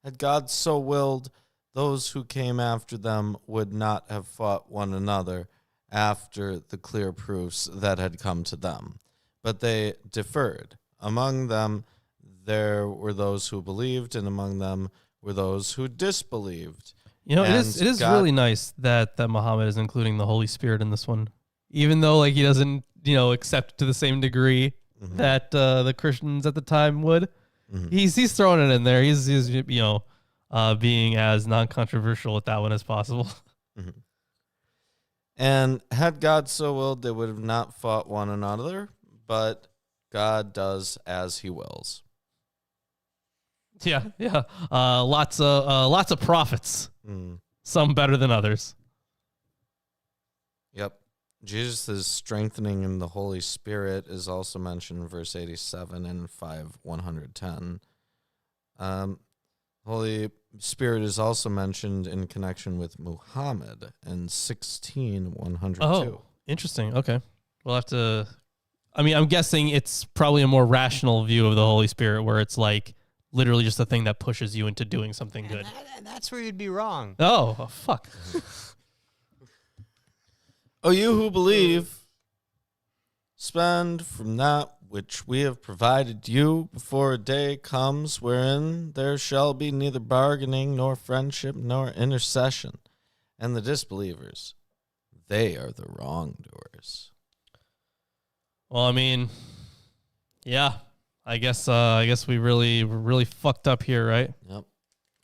[SPEAKER 2] Had God so willed, those who came after them would not have fought one another after the clear proofs that had come to them. But they differed. Among them there were those who believed, and among them were those who disbelieved.
[SPEAKER 1] You know,
[SPEAKER 2] And
[SPEAKER 1] it is
[SPEAKER 2] God-
[SPEAKER 1] really nice that Muhammad is including the Holy Spirit in this one, even though like he doesn't accept to the same degree that the Christians at the time would. He's throwing it in there. He's being as non-controversial with that one as possible.
[SPEAKER 2] And had God so willed, they would have not fought one another, but God does as he wills.
[SPEAKER 1] Yeah. Lots of prophets. Some better than others.
[SPEAKER 2] Yep. Jesus' strengthening in the Holy Spirit is also mentioned in verse 87 and 5:110. Holy Spirit is also mentioned in connection with Muhammad in 16:102.
[SPEAKER 1] Oh, interesting. Okay. We'll have to... I mean, I'm guessing it's probably a more rational view of the Holy Spirit where it's like literally just a thing that pushes you into doing something good.
[SPEAKER 3] And that's where you'd be wrong.
[SPEAKER 1] Oh, fuck.
[SPEAKER 2] O you who believe, spend from that which we have provided you before a day comes wherein there shall be neither bargaining nor friendship nor intercession. And the disbelievers, they are the wrongdoers.
[SPEAKER 1] Well, I mean, yeah. I guess we really fucked up here, right?
[SPEAKER 2] Yep.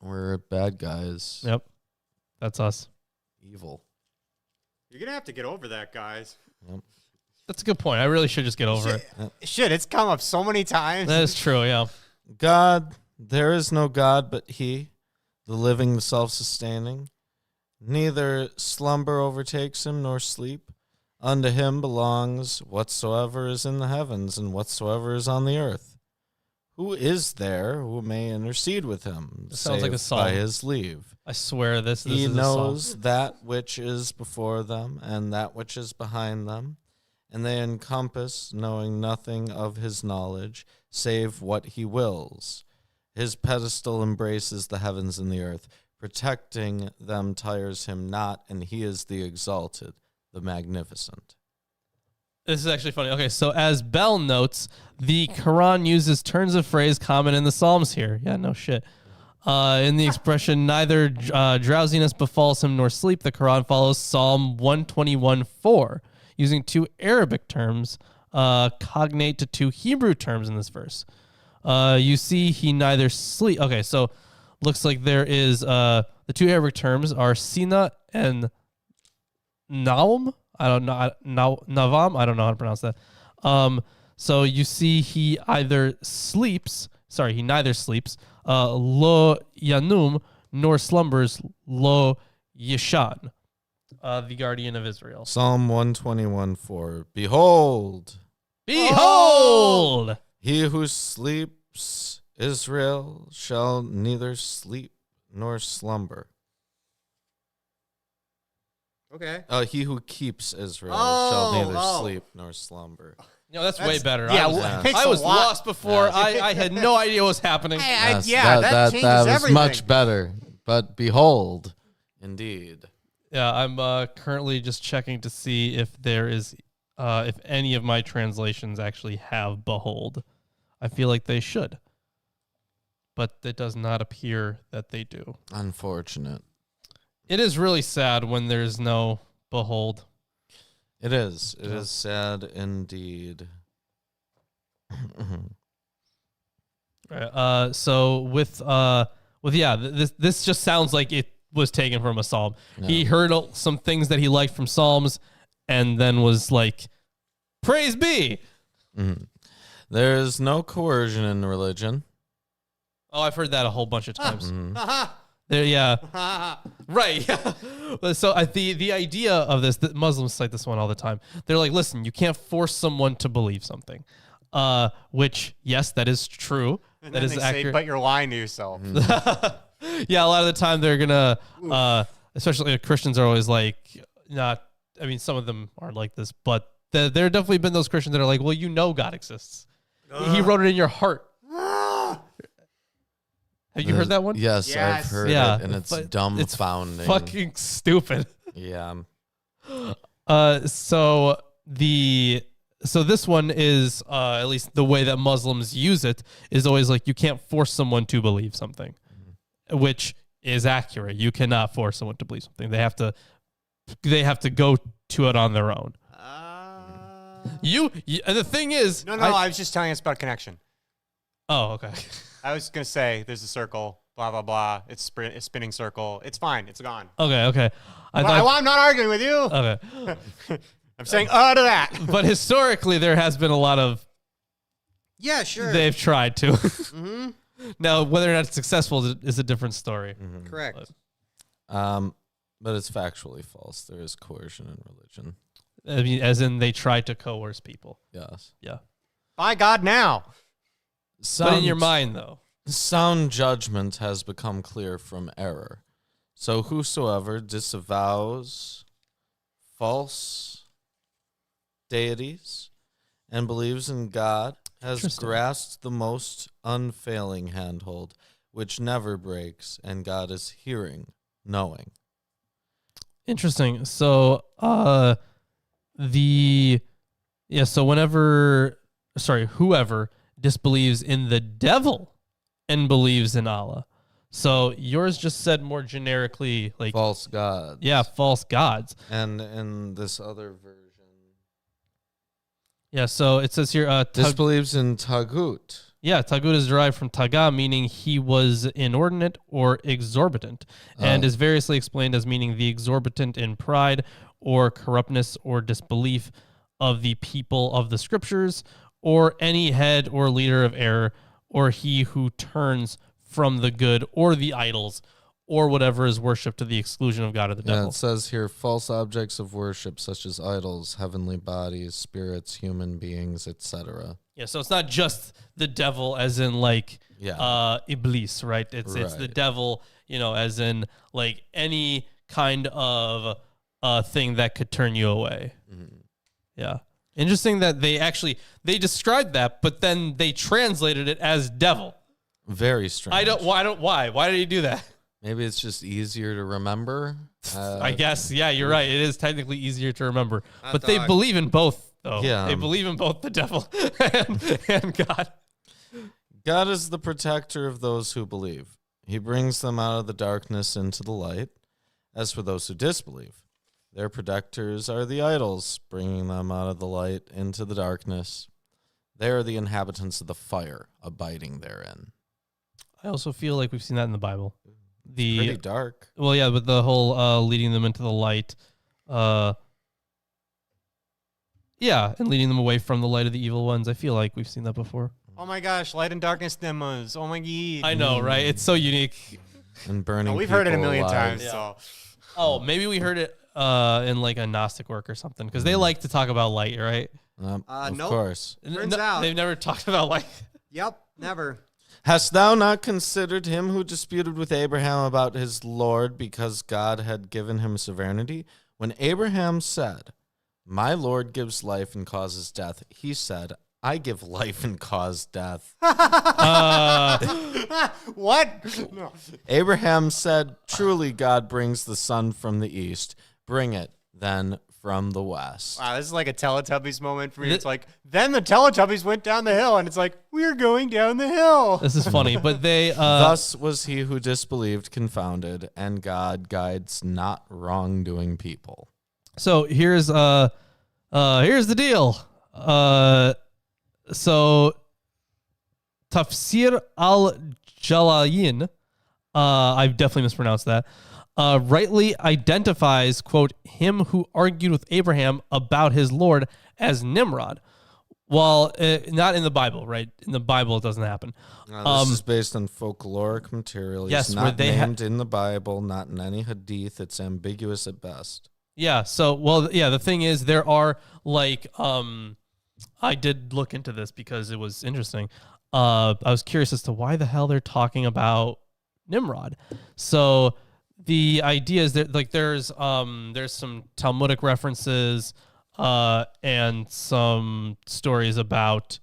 [SPEAKER 2] We're bad guys.
[SPEAKER 1] Yep. That's us.
[SPEAKER 2] Evil.
[SPEAKER 3] You're going to have to get over that, guys.
[SPEAKER 2] Yep.
[SPEAKER 1] That's a good point. I really should just get over it.
[SPEAKER 3] Shit, it's come up so many times.
[SPEAKER 1] That is true, yeah.
[SPEAKER 2] God, there is no God but he, the living, the self-sustaining. Neither slumber overtakes him nor sleep. Unto him belongs whatsoever is in the heavens and whatsoever is on the earth. Who is there who may intercede with him?
[SPEAKER 1] It sounds like a
[SPEAKER 2] save
[SPEAKER 1] song.
[SPEAKER 2] by his leave.
[SPEAKER 1] I swear this
[SPEAKER 2] He
[SPEAKER 1] is
[SPEAKER 2] knows
[SPEAKER 1] a song.
[SPEAKER 2] that which is before them and that which is behind them, and they encompass, knowing nothing of his knowledge, save what he wills. His pedestal embraces the heavens and the earth. Protecting them tires him not, and he is the exalted, the magnificent.
[SPEAKER 1] This is actually funny. Okay, so as Bell notes, the Quran uses turns of phrase common in the Psalms here. Yeah, no shit. In the expression, neither drowsiness befalls him nor sleep, the Quran follows Psalm 121:4, using two Arabic terms cognate to two Hebrew terms in this verse. You see he neither sleep. Okay, so looks like there is the two Arabic terms are sina and naum. I don't know. Navam. I don't know how to pronounce that. So you see he either sleeps. Sorry, he neither sleeps. Lo yanum nor slumbers. Lo yishan. The guardian of Israel.
[SPEAKER 2] Psalm 121:4. Behold,
[SPEAKER 1] Behold!
[SPEAKER 2] he who sleeps, Israel, shall neither sleep nor slumber.
[SPEAKER 3] Okay.
[SPEAKER 2] He who keeps Israel
[SPEAKER 3] Oh,
[SPEAKER 2] shall neither
[SPEAKER 3] oh.
[SPEAKER 2] sleep nor slumber.
[SPEAKER 1] No, that's way better.
[SPEAKER 3] Yeah,
[SPEAKER 2] Yeah.
[SPEAKER 1] I was lost before. I had no idea what was happening.
[SPEAKER 3] Hey,
[SPEAKER 2] Yes,
[SPEAKER 3] that changes
[SPEAKER 2] was
[SPEAKER 3] everything.
[SPEAKER 2] much better. But behold, indeed.
[SPEAKER 1] Yeah, I'm currently just checking to see if there is, if any of my translations actually have behold. I feel like they should, but it does not appear that they do.
[SPEAKER 2] Unfortunate.
[SPEAKER 1] It is really sad when there's no behold.
[SPEAKER 2] It is. It is sad indeed.
[SPEAKER 1] Right, so with this just sounds like it was taken from a psalm.
[SPEAKER 2] No.
[SPEAKER 1] He heard some things that he liked from psalms, and then was like, "Praise be."
[SPEAKER 2] Mhm. There is no coercion in religion.
[SPEAKER 1] Oh, I've heard that a whole bunch of times.
[SPEAKER 3] Haha.
[SPEAKER 1] There, yeah,
[SPEAKER 3] Haha.
[SPEAKER 1] right. Yeah. So the idea of this, that Muslims cite this one all the time. They're like, listen, you can't force someone to believe something. Which, yes, that is true.
[SPEAKER 3] And
[SPEAKER 1] That
[SPEAKER 3] then
[SPEAKER 1] is
[SPEAKER 3] they say,
[SPEAKER 1] accurate.
[SPEAKER 3] but you're lying to yourself.
[SPEAKER 1] Yeah, a lot of the time they're gonna, especially Christians are always like, not. I mean, some of them are like this, but there have definitely been those Christians that are like, well, you know, God exists. He wrote it in your heart. Have you heard that one?
[SPEAKER 2] Yes, I've
[SPEAKER 3] Yes.
[SPEAKER 2] heard
[SPEAKER 1] Yeah,
[SPEAKER 2] it, and it's
[SPEAKER 1] but
[SPEAKER 2] dumbfounding.
[SPEAKER 1] Fucking stupid.
[SPEAKER 2] Yeah.
[SPEAKER 1] So the so this one is at least the way that Muslims use it is always like you can't force someone to believe something, which is accurate. You cannot force someone to believe something. They have to go to it on their own. You and the thing is,
[SPEAKER 3] No, I was just telling us about connection.
[SPEAKER 1] Oh, okay.
[SPEAKER 3] I was gonna say there's a circle, blah blah blah. It's a spinning circle. It's fine. It's gone.
[SPEAKER 1] Okay.
[SPEAKER 3] I'm not arguing with you.
[SPEAKER 1] Okay.
[SPEAKER 3] I'm saying to that.
[SPEAKER 1] But historically, there has been a lot of.
[SPEAKER 3] Yeah, sure.
[SPEAKER 1] They've tried to. Mm-hmm. Now, whether or not it's successful is a different story.
[SPEAKER 2] Mm-hmm.
[SPEAKER 3] Correct.
[SPEAKER 2] But it's factually false. There is coercion in religion.
[SPEAKER 1] I mean, as in they tried to coerce people.
[SPEAKER 2] Yes.
[SPEAKER 1] Yeah.
[SPEAKER 3] By God, now.
[SPEAKER 1] But in your mind, though.
[SPEAKER 2] Sound judgment has become clear from error. So whosoever disavows false deities and believes in God has grasped the most unfailing handhold, which never breaks, and God is hearing, knowing.
[SPEAKER 1] Interesting. So, whoever disbelieves in the devil and believes in Allah. So yours just said more generically, like
[SPEAKER 2] False gods.
[SPEAKER 1] Yeah, false gods.
[SPEAKER 2] And in this other version,
[SPEAKER 1] yeah. So it says here,
[SPEAKER 2] disbelieves in Tagut.
[SPEAKER 1] Yeah, Tagut is derived from Taga, meaning he was inordinate or exorbitant, and is variously explained as meaning the exorbitant in pride or corruptness or disbelief of the people of the scriptures, or any head or leader of error, or he who turns from the good or the idols, or whatever is worshipped to the exclusion of God or the devil.
[SPEAKER 2] It says here, false objects of worship such as idols, heavenly bodies, spirits, human beings, etc.
[SPEAKER 1] Yeah, so it's not just the devil as in like Iblis, right? It's the devil, as in like any kind of thing that could turn you away. Mm-hmm. Yeah. Interesting that they described that, but then they translated it as devil.
[SPEAKER 2] Very strange.
[SPEAKER 1] Why did he do that?
[SPEAKER 2] Maybe it's just easier to remember.
[SPEAKER 1] I guess, yeah, you're right. It is technically easier to remember. But they believe in both, though.
[SPEAKER 2] Yeah.
[SPEAKER 1] They believe in both the devil and God.
[SPEAKER 2] God is the protector of those who believe. He brings them out of the darkness into the light. As for those who disbelieve, their protectors are the idols, bringing them out of the light into the darkness. They are the inhabitants of the fire, abiding therein.
[SPEAKER 1] I also feel like we've seen that in the Bible.
[SPEAKER 2] Pretty dark.
[SPEAKER 1] Well, yeah, but the whole leading them into the light. And leading them away from the light of the evil ones. I feel like we've seen that before.
[SPEAKER 3] Oh my gosh, light and darkness demos. Oh my god.
[SPEAKER 1] I know, right? It's so unique.
[SPEAKER 2] And burning.
[SPEAKER 3] We've heard it a million
[SPEAKER 2] alive.
[SPEAKER 3] times. Yeah. So.
[SPEAKER 1] Oh, maybe we heard it in like a Gnostic work or something, because they like to talk about light, right?
[SPEAKER 2] Of
[SPEAKER 3] nope.
[SPEAKER 2] course.
[SPEAKER 3] Turns out
[SPEAKER 1] they've never talked about light.
[SPEAKER 3] Yep, never.
[SPEAKER 2] Hast thou not considered him who disputed with Abraham about his Lord because God had given him sovereignty? When Abraham said, "My Lord gives life and causes death," he said, "I give life and cause death."
[SPEAKER 3] What? No.
[SPEAKER 2] Abraham said, "Truly God brings the sun from the east. Bring it then from the west."
[SPEAKER 3] Wow, this is like a Teletubbies moment for me. It's like, then the Teletubbies went down the hill, and it's like, we're going down the hill.
[SPEAKER 1] This is funny, but they...
[SPEAKER 2] Thus was he who disbelieved confounded, and God guides not wrongdoing people.
[SPEAKER 1] So here's the deal. So Tafsir al-Jalalain, I've definitely mispronounced that, rightly identifies, quote, him who argued with Abraham about his Lord as Nimrod. Well, not in the Bible, right? In the Bible, it doesn't happen.
[SPEAKER 2] This is based on folkloric material. It's
[SPEAKER 1] Yes,
[SPEAKER 2] not
[SPEAKER 1] where they
[SPEAKER 2] named in the Bible, not in any hadith. It's ambiguous at best.
[SPEAKER 1] Yeah. So, the thing is, there are like, I did look into this because it was interesting. I was curious as to why the hell they're talking about Nimrod. So the idea is that like there's some Talmudic references and some stories about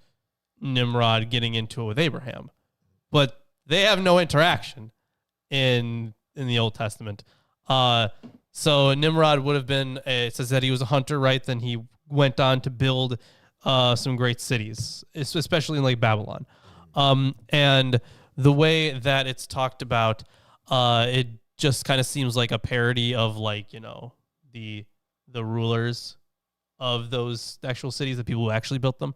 [SPEAKER 1] Nimrod getting into it with Abraham, but they have no interaction in the Old Testament. So Nimrod would have been, it says that he was a hunter, right? Then he went on to build some great cities, especially in like Babylon. And the way that it's talked about, it just kind of seems like a parody of like, you know, the rulers of those actual cities, the people who actually built them.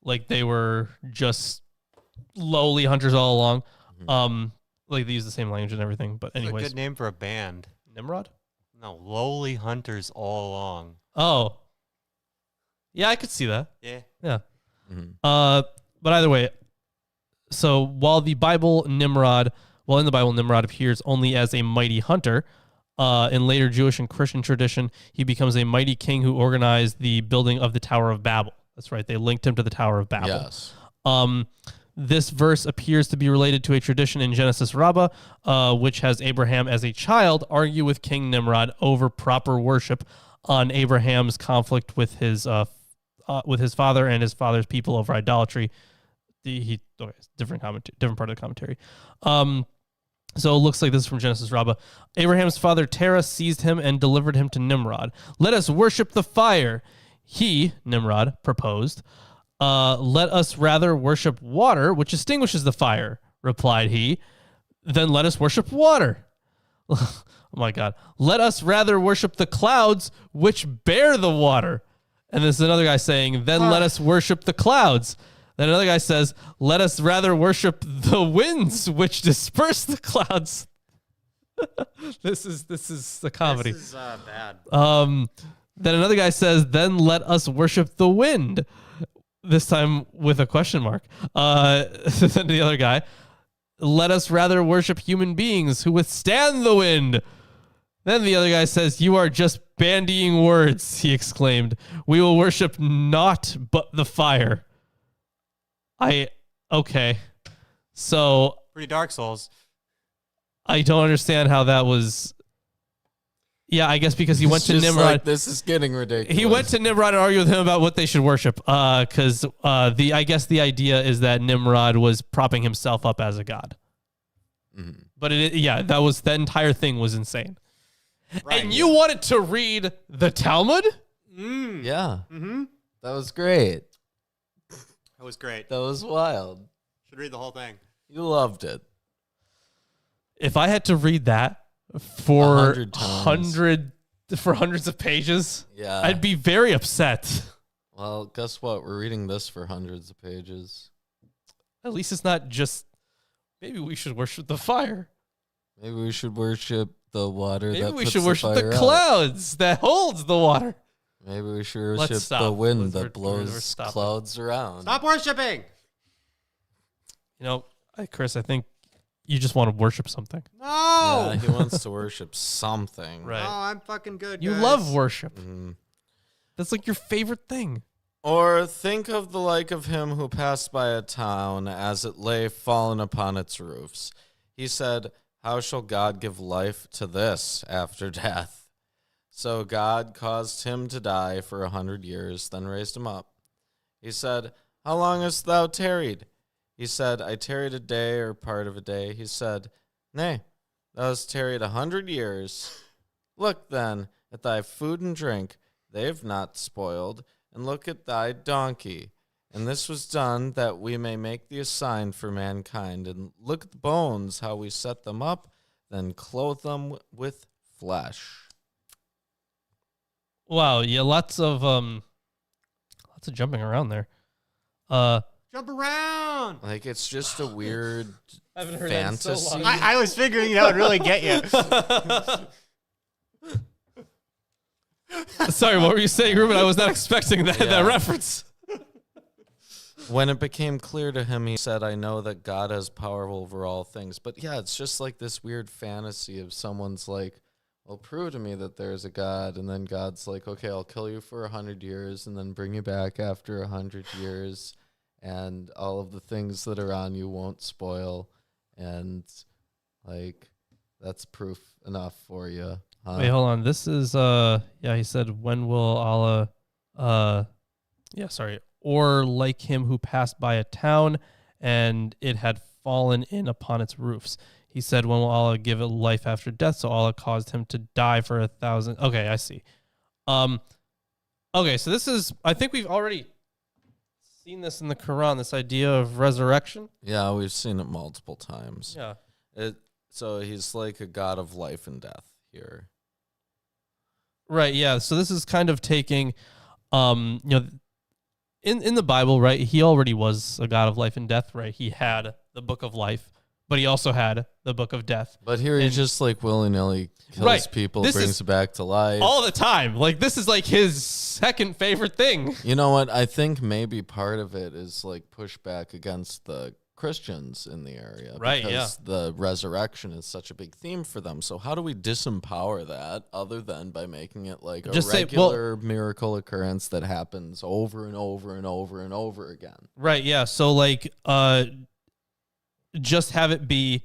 [SPEAKER 1] Like they were just lowly hunters all along. Like they use the same language and everything. But
[SPEAKER 3] That's
[SPEAKER 1] anyways,
[SPEAKER 3] a good name for a band.
[SPEAKER 1] Nimrod?
[SPEAKER 3] No, lowly hunters all along.
[SPEAKER 1] Oh. Yeah, I could see that.
[SPEAKER 3] Yeah.
[SPEAKER 1] Yeah.
[SPEAKER 2] Mhm.
[SPEAKER 1] But either way, so while in the Bible, Nimrod appears only as a mighty hunter, in later Jewish and Christian tradition, he becomes a mighty king who organized the building of the Tower of Babel. That's right. They linked him to the Tower of Babel.
[SPEAKER 2] Yes.
[SPEAKER 1] This verse appears to be related to a tradition in Genesis Rabbah, which has Abraham as a child argue with King Nimrod over proper worship on Abraham's conflict with his father and his father's people over idolatry. Different part of the commentary. So it looks like this is from Genesis Rabbah. Abraham's father Terah seized him and delivered him to Nimrod. Let us worship the fire. He, Nimrod, proposed. Let us rather worship water, which extinguishes the fire, replied he. Then let us worship water. Oh my God. Let us rather worship the clouds, which bear the water. And there's another guy saying, then let us worship the clouds. Then another guy says, let us rather worship the winds, which disperse the clouds. This is the comedy.
[SPEAKER 3] This is bad.
[SPEAKER 1] Then another guy says, then let us worship the wind. This time with a question mark. Then the other guy, let us rather worship human beings who withstand the wind. Then the other guy says, you are just bandying words, he exclaimed. We will worship naught but the fire. Okay. So
[SPEAKER 3] Pretty Dark Souls.
[SPEAKER 1] I don't understand how that was. Yeah, I guess because he went to
[SPEAKER 2] Just
[SPEAKER 1] Nimrod.
[SPEAKER 2] like, this is getting ridiculous.
[SPEAKER 1] He went to Nimrod and argued with him about what they should worship. Because I guess the idea is that Nimrod was propping himself up as a god.
[SPEAKER 2] Mhm.
[SPEAKER 1] But that entire thing was insane.
[SPEAKER 3] Right.
[SPEAKER 1] And you wanted to read the Talmud?
[SPEAKER 2] Yeah.
[SPEAKER 3] Mm-hmm.
[SPEAKER 2] That was great.
[SPEAKER 3] That was great.
[SPEAKER 2] That was wild.
[SPEAKER 3] Should read the whole thing.
[SPEAKER 2] You loved it.
[SPEAKER 1] If I had to read that for
[SPEAKER 2] 100 times.
[SPEAKER 1] hundreds of pages,
[SPEAKER 2] Yeah.
[SPEAKER 1] I'd be very upset.
[SPEAKER 2] Well, guess what? We're reading this for hundreds of pages.
[SPEAKER 1] At least it's not just, maybe we should worship the fire.
[SPEAKER 2] Maybe we should worship the water
[SPEAKER 1] Maybe
[SPEAKER 2] that
[SPEAKER 1] we
[SPEAKER 2] puts
[SPEAKER 1] should worship
[SPEAKER 2] fire
[SPEAKER 1] the
[SPEAKER 2] out.
[SPEAKER 1] clouds that holds the water.
[SPEAKER 2] Maybe we should
[SPEAKER 1] Let's
[SPEAKER 2] worship
[SPEAKER 1] stop.
[SPEAKER 2] the wind
[SPEAKER 1] We're
[SPEAKER 2] that blows
[SPEAKER 1] stopping.
[SPEAKER 2] clouds around.
[SPEAKER 3] Stop worshiping.
[SPEAKER 1] You know, Chris, I think you just want to worship something.
[SPEAKER 3] No.
[SPEAKER 2] Yeah, he wants to worship something.
[SPEAKER 1] Right.
[SPEAKER 3] No, I'm fucking good.
[SPEAKER 1] You
[SPEAKER 3] guys.
[SPEAKER 1] love worship.
[SPEAKER 2] Mhm.
[SPEAKER 1] That's like your favorite thing.
[SPEAKER 2] Or think of the like of him who passed by a town as it lay fallen upon its roofs. He said, how shall God give life to this after death? So God caused him to die for 100 years, then raised him up. He said, how long hast thou tarried? He said, I tarried a day or part of a day. He said, nay, thou hast tarried 100 years. Look then at thy food and drink, they have not spoiled, and look at thy donkey. And this was done that we may make thee a sign for mankind. And look at the bones, how we set them up, then clothe them with flesh.
[SPEAKER 1] Wow, yeah, lots of jumping around there.
[SPEAKER 3] Jump around.
[SPEAKER 2] Like, it's just a weird
[SPEAKER 1] I haven't heard that in so
[SPEAKER 2] fantasy.
[SPEAKER 1] long.
[SPEAKER 3] I was figuring that would really get you.
[SPEAKER 1] Sorry, what were you saying, Ruben? I was not expecting that
[SPEAKER 2] Yeah.
[SPEAKER 1] reference.
[SPEAKER 2] When it became clear to him, he said, I know that God has power over all things. But yeah, it's just like this weird fantasy of someone's like, well, prove to me that there's a God. And then God's like, okay, I'll kill you for 100 years and then bring you back after 100 years. And all of the things that are on you won't spoil. And like, that's proof enough for you. Huh?
[SPEAKER 1] Wait, hold on. This is he said, when will Allah or like him who passed by a town and it had fallen in upon its roofs. He said, when will Allah give it life after death? So Allah caused him to die for 1,000. Okay, I see. Okay, so this is, I think we've already seen this in the Quran, this idea of resurrection.
[SPEAKER 2] Yeah, we've seen it multiple times.
[SPEAKER 1] Yeah.
[SPEAKER 2] So he's like a god of life and death here.
[SPEAKER 1] Right, yeah. So this is kind of taking, you know, in the Bible, right, he already was a God of life and death, right? He had the book of life, but he also had the book of death.
[SPEAKER 2] But here he just like willy-nilly kills
[SPEAKER 1] Right.
[SPEAKER 2] people,
[SPEAKER 1] This
[SPEAKER 2] brings
[SPEAKER 1] is
[SPEAKER 2] it back to life.
[SPEAKER 1] All the time. Like, this is like his second favorite thing.
[SPEAKER 2] You know what? I think maybe part of it is like pushback against the Christians in the area.
[SPEAKER 1] Right,
[SPEAKER 2] because the resurrection is such a big theme for them. So how do we disempower that other than by making it like a
[SPEAKER 1] Just say,
[SPEAKER 2] regular miracle occurrence that happens over and over and over and over again?
[SPEAKER 1] Right, yeah. So, like, just have it be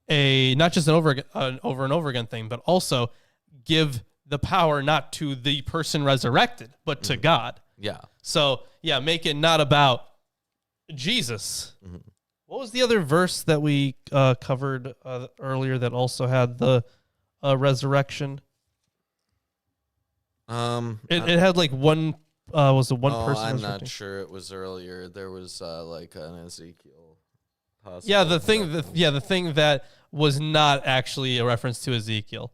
[SPEAKER 1] not just an over and over again thing, but also give the power not to the person resurrected, but to God.
[SPEAKER 2] Yeah.
[SPEAKER 1] So, yeah, make it not about Jesus.
[SPEAKER 2] Mm-hmm.
[SPEAKER 1] What was the other verse that we covered earlier that also had the resurrection? It had like one. Was it one person?
[SPEAKER 2] I'm
[SPEAKER 1] resurrecting?
[SPEAKER 2] not sure. It was earlier. There was like an Ezekiel.
[SPEAKER 1] Yeah, the thing that was not actually a reference to Ezekiel.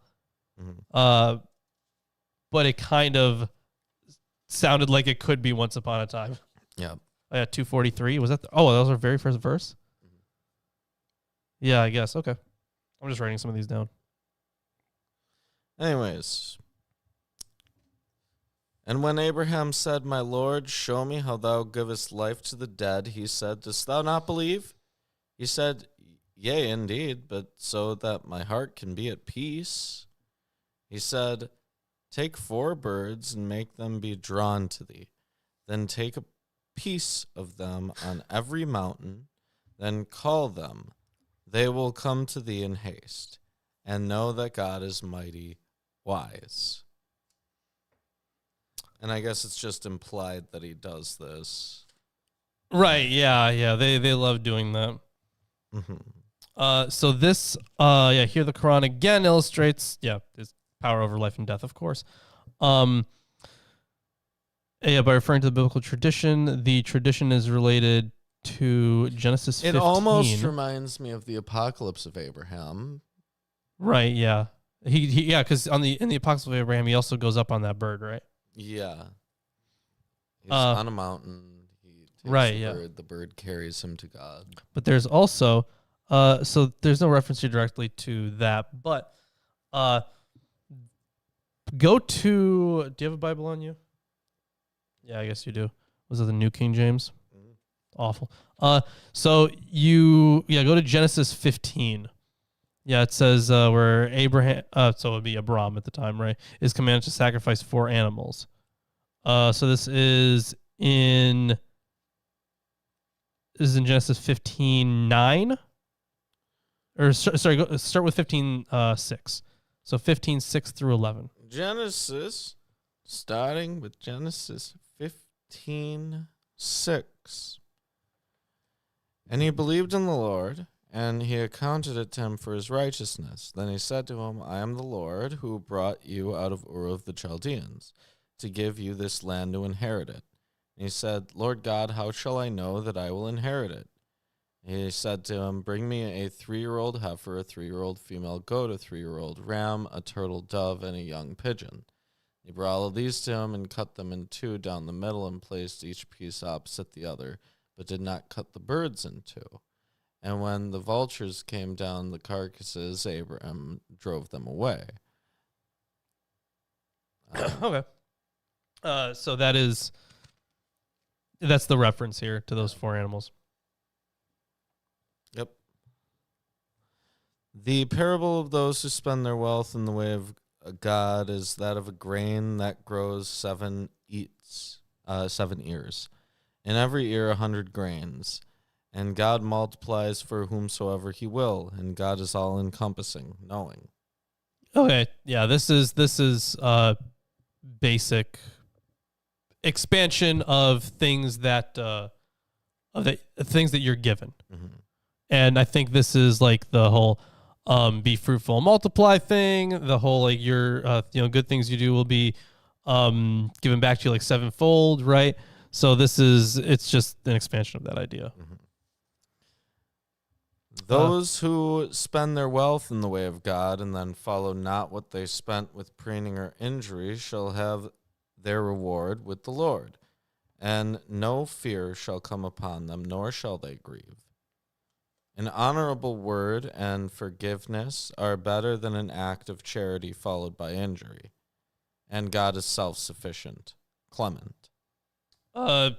[SPEAKER 2] Mm-hmm.
[SPEAKER 1] But it kind of sounded like it could be once upon a time.
[SPEAKER 2] Yeah.
[SPEAKER 1] 243. Was that? That was our very first verse. Mm-hmm. Yeah, I guess. Okay. I'm just writing some of these down.
[SPEAKER 2] Anyways. And when Abraham said, "My Lord, show me how thou givest life to the dead," he said, "Dost thou not believe?" He said, "Yea, indeed, but so that my heart can be at peace." He said, "Take 4 birds and make them be drawn to thee. Then take a piece of them on every mountain, then call them. They will come to thee in haste, and know that God is mighty wise." And I guess it's just implied that he does this.
[SPEAKER 1] Right. Yeah. They love doing that.
[SPEAKER 2] Mm-hmm.
[SPEAKER 1] So this, here the Quran again illustrates, his power over life and death, of course. By referring to the biblical tradition, the tradition is related to Genesis 15.
[SPEAKER 2] It almost reminds me of the Apocalypse of Abraham.
[SPEAKER 1] Right, yeah. Because in the Apocalypse of Abraham, he also goes up on that bird, right?
[SPEAKER 2] Yeah. He's on a mountain. He takes the bird. The bird carries him to God.
[SPEAKER 1] But there's also, so there's no reference here directly to that, but go to, do you have a Bible on you? Yeah, I guess you do. Was it the New King James? Mm-hmm. Awful. So you go to Genesis 15. Yeah, it says where Abraham, so it would be Abram at the time, right, is commanded to sacrifice 4 animals. So this is in Genesis 15:9, or sorry, start with 15:6. So 15:6 through 11.
[SPEAKER 2] Genesis, starting with Genesis 15:6. And he believed in the Lord, and he accounted it to him for his righteousness. Then he said to him, "I am the Lord who brought you out of Ur of the Chaldeans, to give you this land to inherit it." And he said, "Lord God, how shall I know that I will inherit it?" And he said to him, "Bring me a 3-year-old heifer, a 3-year-old female goat, a 3-year-old ram, a turtle dove, and a young pigeon." He brought all of these to him and cut them in 2 down the middle and placed each piece opposite the other, but did not cut the birds in 2. And when the vultures came down the carcasses, Abraham drove them away.
[SPEAKER 1] Okay. So that's the reference here to those 4 animals.
[SPEAKER 2] Yep. The parable of those who spend their wealth in the way of God is that of a grain that grows 7 ears. In every ear 100 grains. And God multiplies for whomsoever he will, and God is all encompassing, knowing.
[SPEAKER 1] Okay, yeah, this is basic expansion of things that you're given. Mm-hmm. And I think this is like the whole be fruitful and multiply thing, the whole like your good things you do will be given back to you like sevenfold, right? So it's just an expansion of that idea.
[SPEAKER 2] Mm-hmm. Those who spend their wealth in the way of God and then follow not what they spent with preening or injury shall have their reward with the Lord, and no fear shall come upon them, nor shall they grieve. An honorable word and forgiveness are better than an act of charity followed by injury, and God is self-sufficient. Clement.
[SPEAKER 1] Yeah,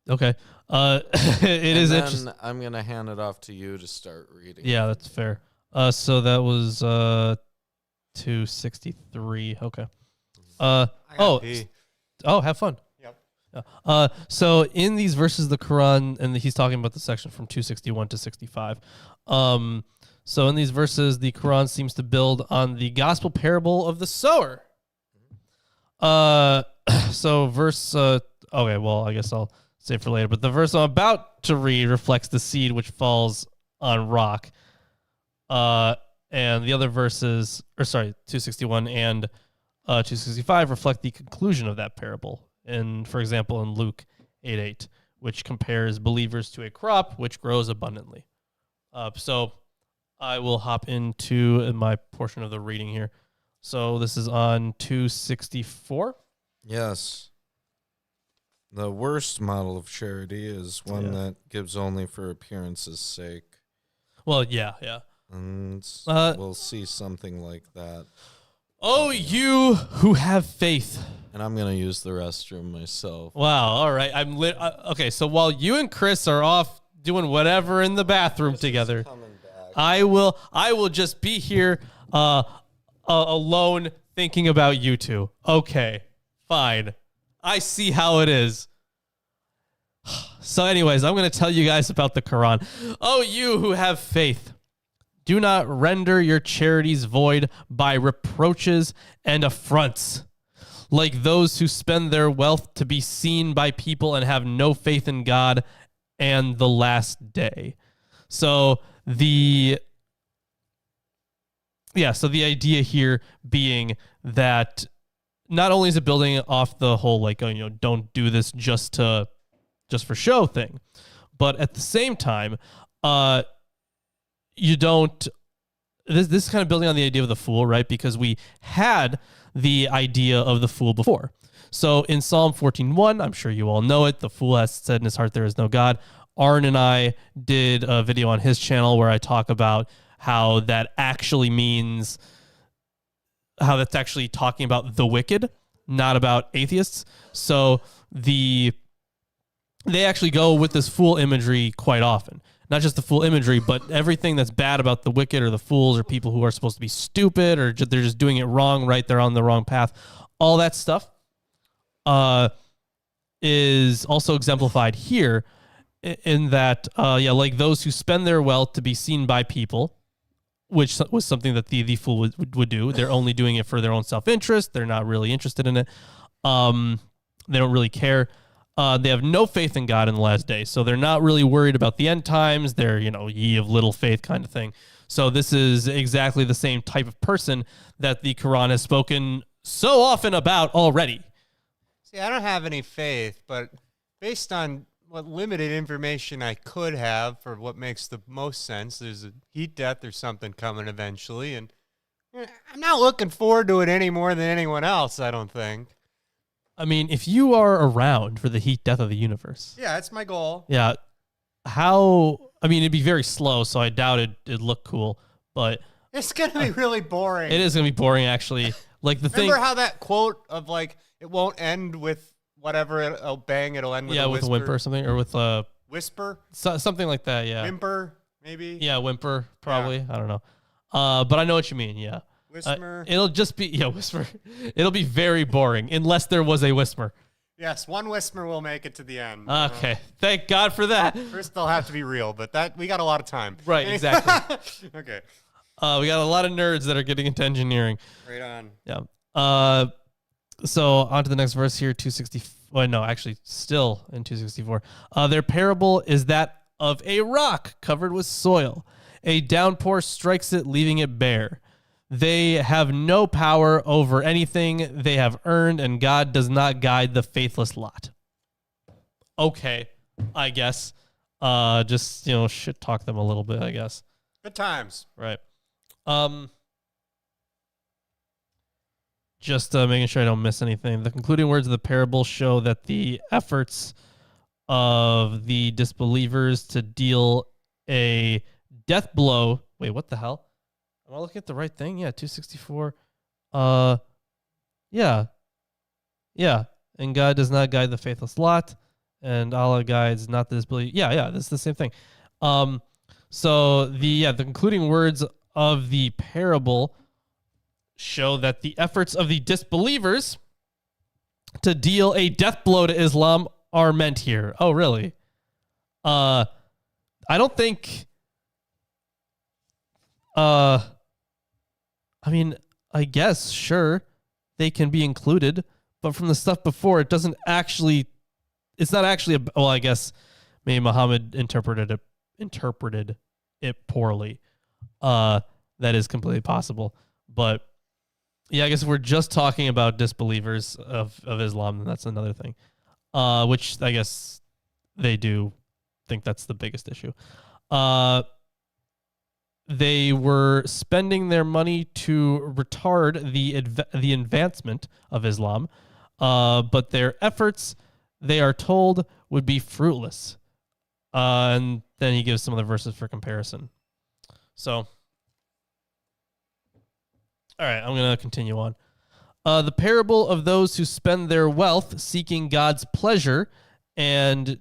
[SPEAKER 1] okay. It is interesting.
[SPEAKER 2] I'm going to hand it off to you to start reading.
[SPEAKER 1] Yeah, that's fair. So that was 263. Okay. Have fun.
[SPEAKER 3] Yep.
[SPEAKER 1] So in these verses of the Quran, and he's talking about the section from 261 to 65. So in these verses, the Quran seems to build on the gospel parable of the sower. So verse, okay, well, I guess I'll save for later, but the verse I'm about to read reflects the seed which falls on rock. And the other verses, 261 and 265 reflect the conclusion of that parable. And for example, in Luke 8:8, which compares believers to a crop which grows abundantly. So I will hop into my portion of the reading here. So this is on 264.
[SPEAKER 2] Yes. The worst model of charity is one that gives only for appearance's sake.
[SPEAKER 1] Well, yeah.
[SPEAKER 2] And we'll see something like that.
[SPEAKER 1] Oh, you who have faith.
[SPEAKER 2] And I'm going to use the restroom myself.
[SPEAKER 1] Wow, all right. Okay, so while you and Chris are off doing whatever in the bathroom together, I will just be here alone thinking about you two. Okay, fine. I see how it is. So anyways, I'm going to tell you guys about the Quran. Oh, you who have faith. Do not render your charities void by reproaches and affronts, like those who spend their wealth to be seen by people and have no faith in God and the last day. So the idea here being that not only is it building off the whole don't do this just for show thing, but at the same time, you don't. This is kind of building on the idea of the fool, right? Because we had the idea of the fool before. So in Psalm 14:1, I'm sure you all know it. The fool has said in his heart there is no God. Aaron and I did a video on his channel where I talk about how that actually means, how that's actually talking about the wicked, not about atheists. So they actually go with this fool imagery quite often. Not just the fool imagery, but everything that's bad about the wicked or the fools or people who are supposed to be stupid or they're just doing it wrong, right? They're on the wrong path. All that stuff is also exemplified here in that, like those who spend their wealth to be seen by people, which was something that the fool would do. They're only doing it for their own self-interest. They're not really interested in it. They don't really care. They have no faith in God in the last day. So they're not really worried about the end times. They're, ye of little faith kind of thing. So this is exactly the same type of person that the Quran has spoken so often about already.
[SPEAKER 3] See, I don't have any faith, but based on what limited information I could have for what makes the most sense, there's a heat death or something coming eventually, and I'm not looking forward to it any more than anyone else, I don't think.
[SPEAKER 1] I mean, if you are around for the heat death of the universe.
[SPEAKER 3] Yeah, that's my goal.
[SPEAKER 1] Yeah. It'd be very slow, so I doubt it'd look cool, but
[SPEAKER 3] it's going to be really boring.
[SPEAKER 1] It is going to be boring, actually.
[SPEAKER 3] Remember how that quote of it won't end with whatever, it'll bang, it'll end with a whisper?
[SPEAKER 1] Yeah, with a whimper or something, or with a...
[SPEAKER 3] Whisper?
[SPEAKER 1] Something like that, yeah.
[SPEAKER 3] Whimper, maybe?
[SPEAKER 1] Yeah, whimper, probably. Yeah. I don't know. But I know what you mean, yeah.
[SPEAKER 3] Whisper.
[SPEAKER 1] It'll just be, whisper. It'll be very boring, unless there was a whisper.
[SPEAKER 3] Yes, one whisper will make it to the end.
[SPEAKER 1] Okay, thank God for that.
[SPEAKER 3] First, they'll have to be real, but we got a lot of time.
[SPEAKER 1] Right, exactly.
[SPEAKER 3] Okay.
[SPEAKER 1] We got a lot of nerds that are getting into engineering.
[SPEAKER 3] Right on.
[SPEAKER 1] Yeah. So on to the next verse here, 264. Well, no, actually, still in 264. Their parable is that of a rock covered with soil. A downpour strikes it, leaving it bare. They have no power over anything they have earned, and God does not guide the faithless lot. Okay, I guess. Just, shit talk them a little bit, I guess.
[SPEAKER 3] Good times.
[SPEAKER 1] Right. Just making sure I don't miss anything. The concluding words of the parable show that the efforts of the disbelievers to deal a death blow. Wait, what the hell? Am I looking at the right thing? Yeah, 264. Yeah. And God does not guide the faithless lot, and Allah guides not the disbeliever. Yeah, this is the same thing. So the concluding words of the parable show that the efforts of the disbelievers to deal a death blow to Islam are meant here. Oh, really? I don't think. I mean, I guess sure they can be included, but from the stuff before, it doesn't actually. It's not actually. Well, I guess maybe Muhammad interpreted it poorly. That is completely possible, but. Yeah, I guess if we're just talking about disbelievers of Islam, then that's another thing, which I guess they do think that's the biggest issue. They were spending their money to retard the advancement of Islam, but their efforts, they are told, would be fruitless. And then he gives some of the verses for comparison. So... All right, I'm going to continue on. The parable of those who spend their wealth seeking God's pleasure and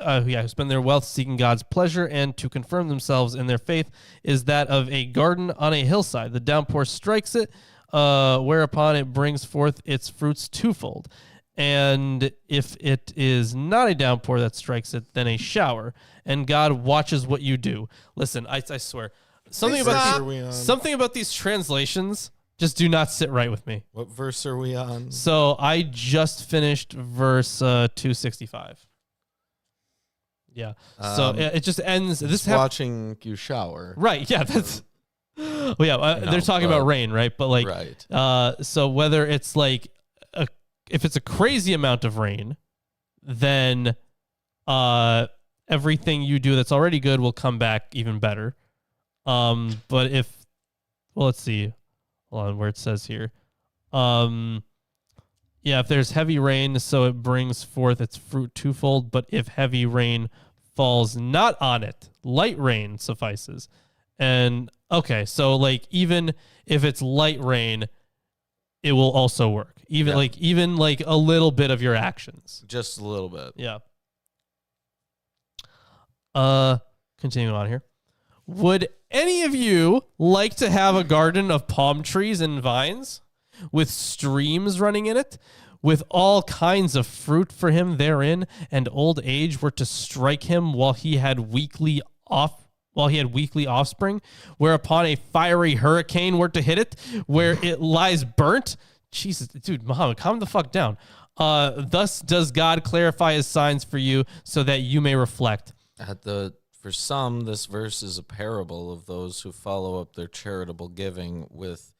[SPEAKER 1] who spend their wealth seeking God's pleasure and to confirm themselves in their faith is that of a garden on a hillside. The downpour strikes it, whereupon it brings forth its fruits twofold. And if it is not a downpour that strikes it, then a shower. And God watches what you do. Listen, I swear. Something about these translations just do not sit right with me.
[SPEAKER 2] What verse are we on?
[SPEAKER 1] So I just finished verse 265. Yeah. So it just ends.
[SPEAKER 2] Watching you shower.
[SPEAKER 1] Right. Yeah. That's. Well, yeah. They're talking about rain, right? But like,
[SPEAKER 2] right.
[SPEAKER 1] So whether it's like if it's a crazy amount of rain, then everything you do that's already good will come back even better. But let's see, hold on, where it says here. If there's heavy rain, so it brings forth its fruit twofold, but if heavy rain falls not on it, light rain suffices. And okay, so like, even if it's light rain, it will also work. Even like a little bit of your actions.
[SPEAKER 2] Just a little bit.
[SPEAKER 1] Yeah. Continuing on here. Would any of you like to have a garden of palm trees and vines with streams running in it, with all kinds of fruit for him therein, and old age were to strike him while he had weakly offspring, whereupon a fiery hurricane were to hit it, where it lies burnt? Jesus, dude, Muhammad, calm the fuck down. Thus does God clarify his signs for you so that you may reflect.
[SPEAKER 2] For some, this verse is a parable of those who follow up their charitable giving with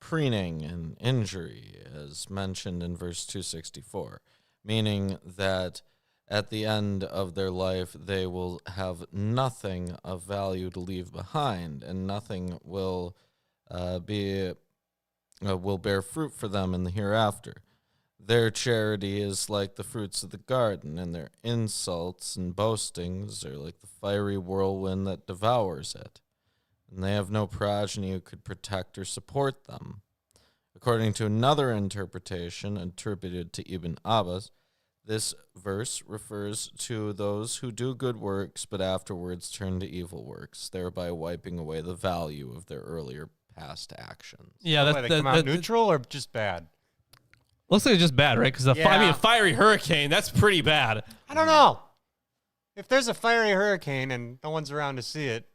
[SPEAKER 2] preening and injury, as mentioned in verse 264, meaning that at the end of their life, they will have nothing of value to leave behind, and nothing will bear fruit for them in the hereafter. Their charity is like the fruits of the garden, and their insults and boastings are like the fiery whirlwind that devours it. And they have no progeny who could protect or support them. According to another interpretation attributed to Ibn Abbas, this verse refers to those who do good works but afterwards turn to evil works, thereby wiping away the value of their earlier past actions.
[SPEAKER 1] Yeah,
[SPEAKER 3] they come out neutral or just bad?
[SPEAKER 1] Looks like it's just bad, right? Because a fiery hurricane, that's pretty bad.
[SPEAKER 3] I don't know. If there's a fiery hurricane and no one's around to see it,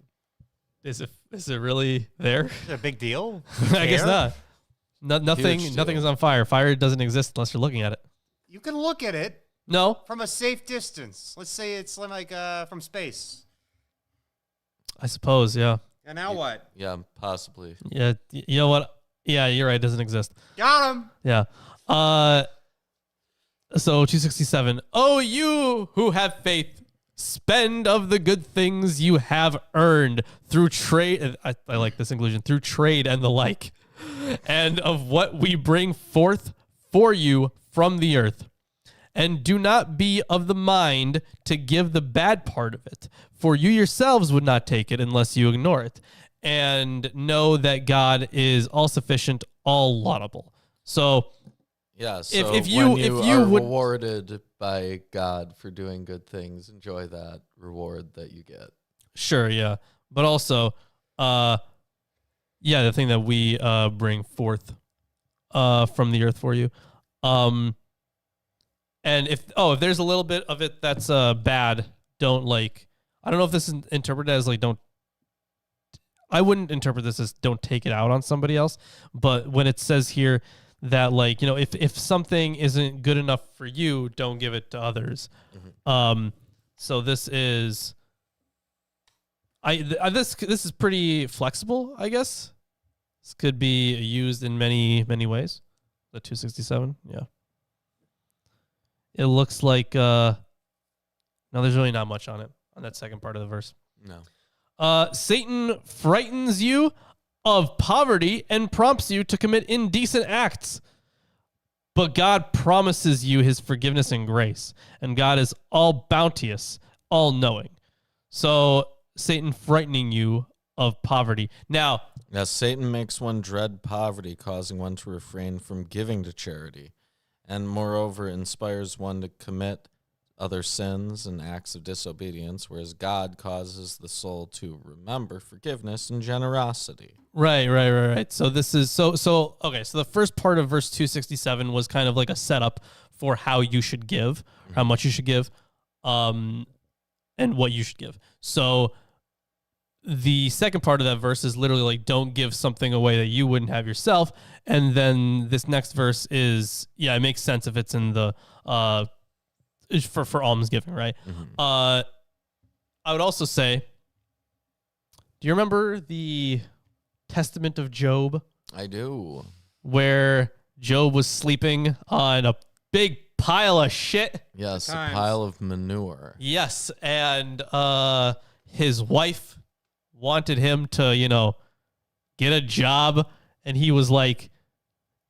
[SPEAKER 1] is it really there?
[SPEAKER 3] Is it a big deal?
[SPEAKER 1] I guess not. Nothing is on fire. Fire doesn't exist unless you're looking at it.
[SPEAKER 3] You can look at it.
[SPEAKER 1] No.
[SPEAKER 3] From a safe distance. Let's say it's like from space.
[SPEAKER 1] I suppose, yeah.
[SPEAKER 3] And now what?
[SPEAKER 2] Yeah, possibly.
[SPEAKER 1] Yeah, you know what? Yeah, you're right. It doesn't exist.
[SPEAKER 3] Got him.
[SPEAKER 1] Yeah. So 267. Oh, you who have faith, spend of the good things you have earned through trade. I like this inclusion, through trade and the like, and of what we bring forth for you from the earth. And do not be of the mind to give the bad part of it, for you yourselves would not take it unless you ignore it. And know that God is all sufficient, all laudable. So,
[SPEAKER 2] Yeah, so
[SPEAKER 1] if you
[SPEAKER 2] are
[SPEAKER 1] would
[SPEAKER 2] rewarded by God for doing good things, enjoy that reward that you get.
[SPEAKER 1] sure, yeah, but also, yeah, the thing that we bring forth from the earth for you, and if there's a little bit of it that's bad, don't like. I don't know if this is interpreted as like don't. I wouldn't interpret this as don't take it out on somebody else, but when it says here that like, if something isn't good enough for you, don't give it to others. So this is this is pretty flexible, I guess. This could be used in many ways. The 267, yeah. It looks like no, there's really not much on it on that second part of the verse.
[SPEAKER 2] No.
[SPEAKER 1] Satan frightens you of poverty and prompts you to commit indecent acts. But God promises you his forgiveness and grace. And God is all bounteous, all knowing. So Satan frightening you of poverty. Now,
[SPEAKER 2] Satan makes one dread poverty, causing one to refrain from giving to charity. And moreover, inspires one to commit other sins and acts of disobedience, whereas God causes the soul to remember forgiveness and generosity.
[SPEAKER 1] Right. So this is okay. So the first part of verse 267 was kind of like a setup for how you should give, how much you should give, and what you should give. So the second part of that verse is literally like, don't give something away that you wouldn't have yourself. And then this next verse is, it makes sense if it's in the for almsgiving, right? I would also say, do you remember the Testament of Job?
[SPEAKER 2] I do.
[SPEAKER 1] Where Job was sleeping on a big pile of shit?
[SPEAKER 2] Yes, a pile of manure.
[SPEAKER 1] Yes, and his wife wanted him to, get a job, and he was like,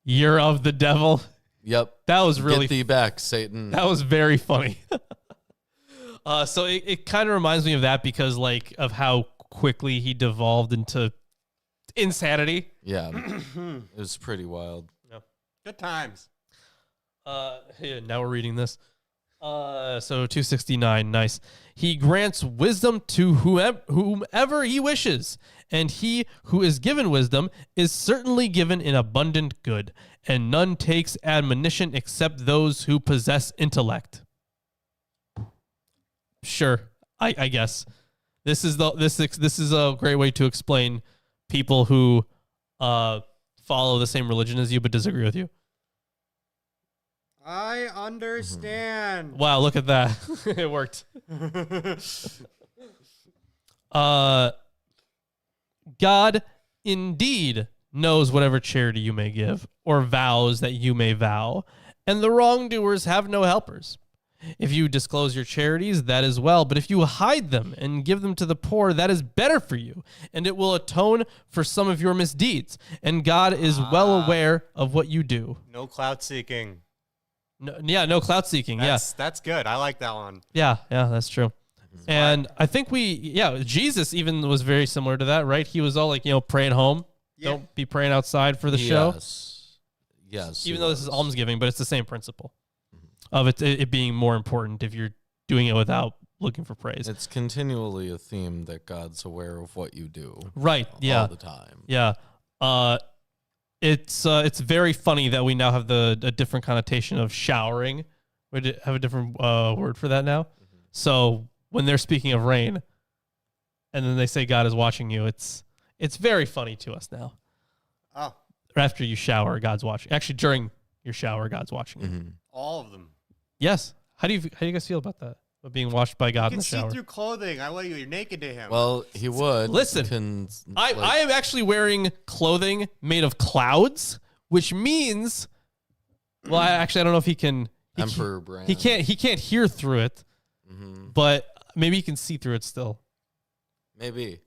[SPEAKER 1] "You're of the devil."
[SPEAKER 2] Yep.
[SPEAKER 1] That was really...
[SPEAKER 2] Get thee back, Satan.
[SPEAKER 1] That was very funny. So it kind of reminds me of that because, like, of how quickly he devolved into insanity.
[SPEAKER 2] Yeah. It was pretty wild.
[SPEAKER 1] Yeah.
[SPEAKER 3] Good times.
[SPEAKER 1] Yeah, now we're reading this. So 269, nice. He grants wisdom to whomever he wishes, and he who is given wisdom is certainly given in abundant good, and none takes admonition except those who possess intellect. Sure, I guess this is a great way to explain people who follow the same religion as you but disagree with you.
[SPEAKER 3] I understand.
[SPEAKER 1] Wow, look at that. It worked. God indeed knows whatever charity you may give or vows that you may vow, and the wrongdoers have no helpers. If you disclose your charities, that is well, but if you hide them and give them to the poor, that is better for you, and it will atone for some of your misdeeds, and God is well aware of what you do.
[SPEAKER 3] No clout seeking.
[SPEAKER 1] No clout seeking.
[SPEAKER 3] That's good. I like that one.
[SPEAKER 1] Yeah, that's true. And I think Jesus even was very similar to that, right? He was all like, pray at home.
[SPEAKER 3] Yeah.
[SPEAKER 1] Don't be praying outside for the show.
[SPEAKER 2] Yes.
[SPEAKER 1] Even though this is almsgiving, but it's the same principle of it being more important if you're doing it without looking for praise.
[SPEAKER 2] It's continually a theme that God's aware of what you do.
[SPEAKER 1] Right. Yeah.
[SPEAKER 2] All the time.
[SPEAKER 1] Yeah. It's very funny that we now have a different connotation of showering. We have a different word for that now. So when they're speaking of rain, and then they say God is watching you, it's very funny to us now.
[SPEAKER 3] Oh,
[SPEAKER 1] After you shower, God's watching. Actually, during your shower, God's watching you.
[SPEAKER 3] all of them.
[SPEAKER 1] Yes. How do you guys feel about that? but being washed by God
[SPEAKER 3] You
[SPEAKER 1] in the
[SPEAKER 3] can see
[SPEAKER 1] shower.
[SPEAKER 3] through clothing. You're naked to him.
[SPEAKER 2] Well, he would.
[SPEAKER 1] Listen, I am actually wearing clothing made of clouds, which means, well, I don't know if he can.
[SPEAKER 2] Emperor brand.
[SPEAKER 1] He can't hear through it, but maybe he can see through it still.
[SPEAKER 2] Maybe.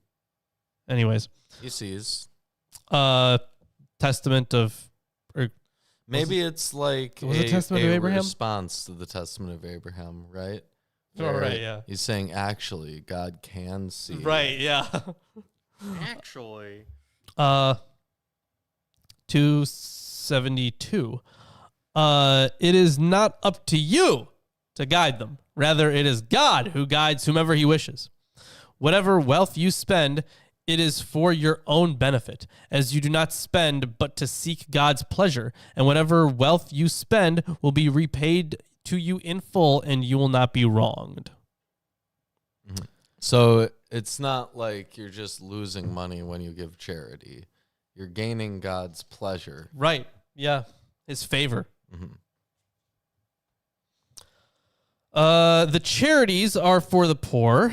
[SPEAKER 1] Anyways,
[SPEAKER 2] He sees.
[SPEAKER 1] Testament of, or
[SPEAKER 2] Maybe it's like
[SPEAKER 1] was it Testament of Abraham?
[SPEAKER 2] response to the Testament of Abraham, right?
[SPEAKER 1] Oh, right, yeah.
[SPEAKER 2] He's saying actually God can see.
[SPEAKER 1] Right, yeah.
[SPEAKER 3] Actually.
[SPEAKER 1] 272. It is not up to you to guide them. Rather, it is God who guides whomever he wishes. Whatever wealth you spend, it is for your own benefit, as you do not spend but to seek God's pleasure. And whatever wealth you spend will be repaid to you in full, and you will not be wronged.
[SPEAKER 2] So it's not like you're just losing money when you give charity. You're gaining God's pleasure.
[SPEAKER 1] Right. Yeah. His favor. The charities are for the poor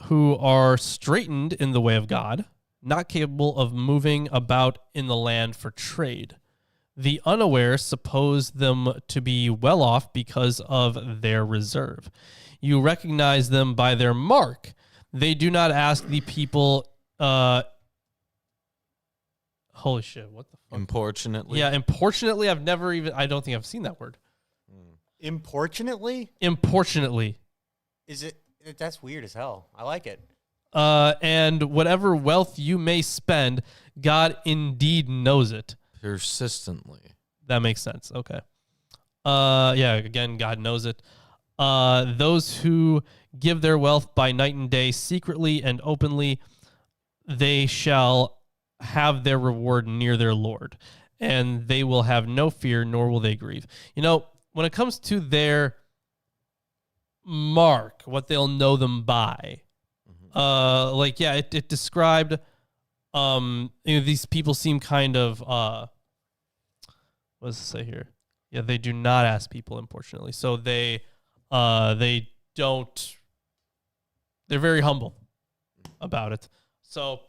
[SPEAKER 1] who are straitened in the way of God, not capable of moving about in the land for trade. The unaware suppose them to be well off because of their reserve. You recognize them by their mark. They do not ask the people. Holy shit! What the fuck?
[SPEAKER 2] Importunately.
[SPEAKER 1] Yeah, importunately. I don't think I've seen that word.
[SPEAKER 3] Importunately?
[SPEAKER 1] Importunately.
[SPEAKER 3] Is it? That's weird as hell. I like it.
[SPEAKER 1] And whatever wealth you may spend, God indeed knows it.
[SPEAKER 2] Persistently.
[SPEAKER 1] That makes sense. Okay. Yeah, again, God knows it. Those who give their wealth by night and day, secretly and openly, they shall have their reward near their Lord, and they will have no fear, nor will they grieve. You know, when it comes to their mark, what they'll know them by, it described, these people seem kind of, what does it say here? Yeah, they do not ask people, unfortunately. So they don't, they're very humble about it. So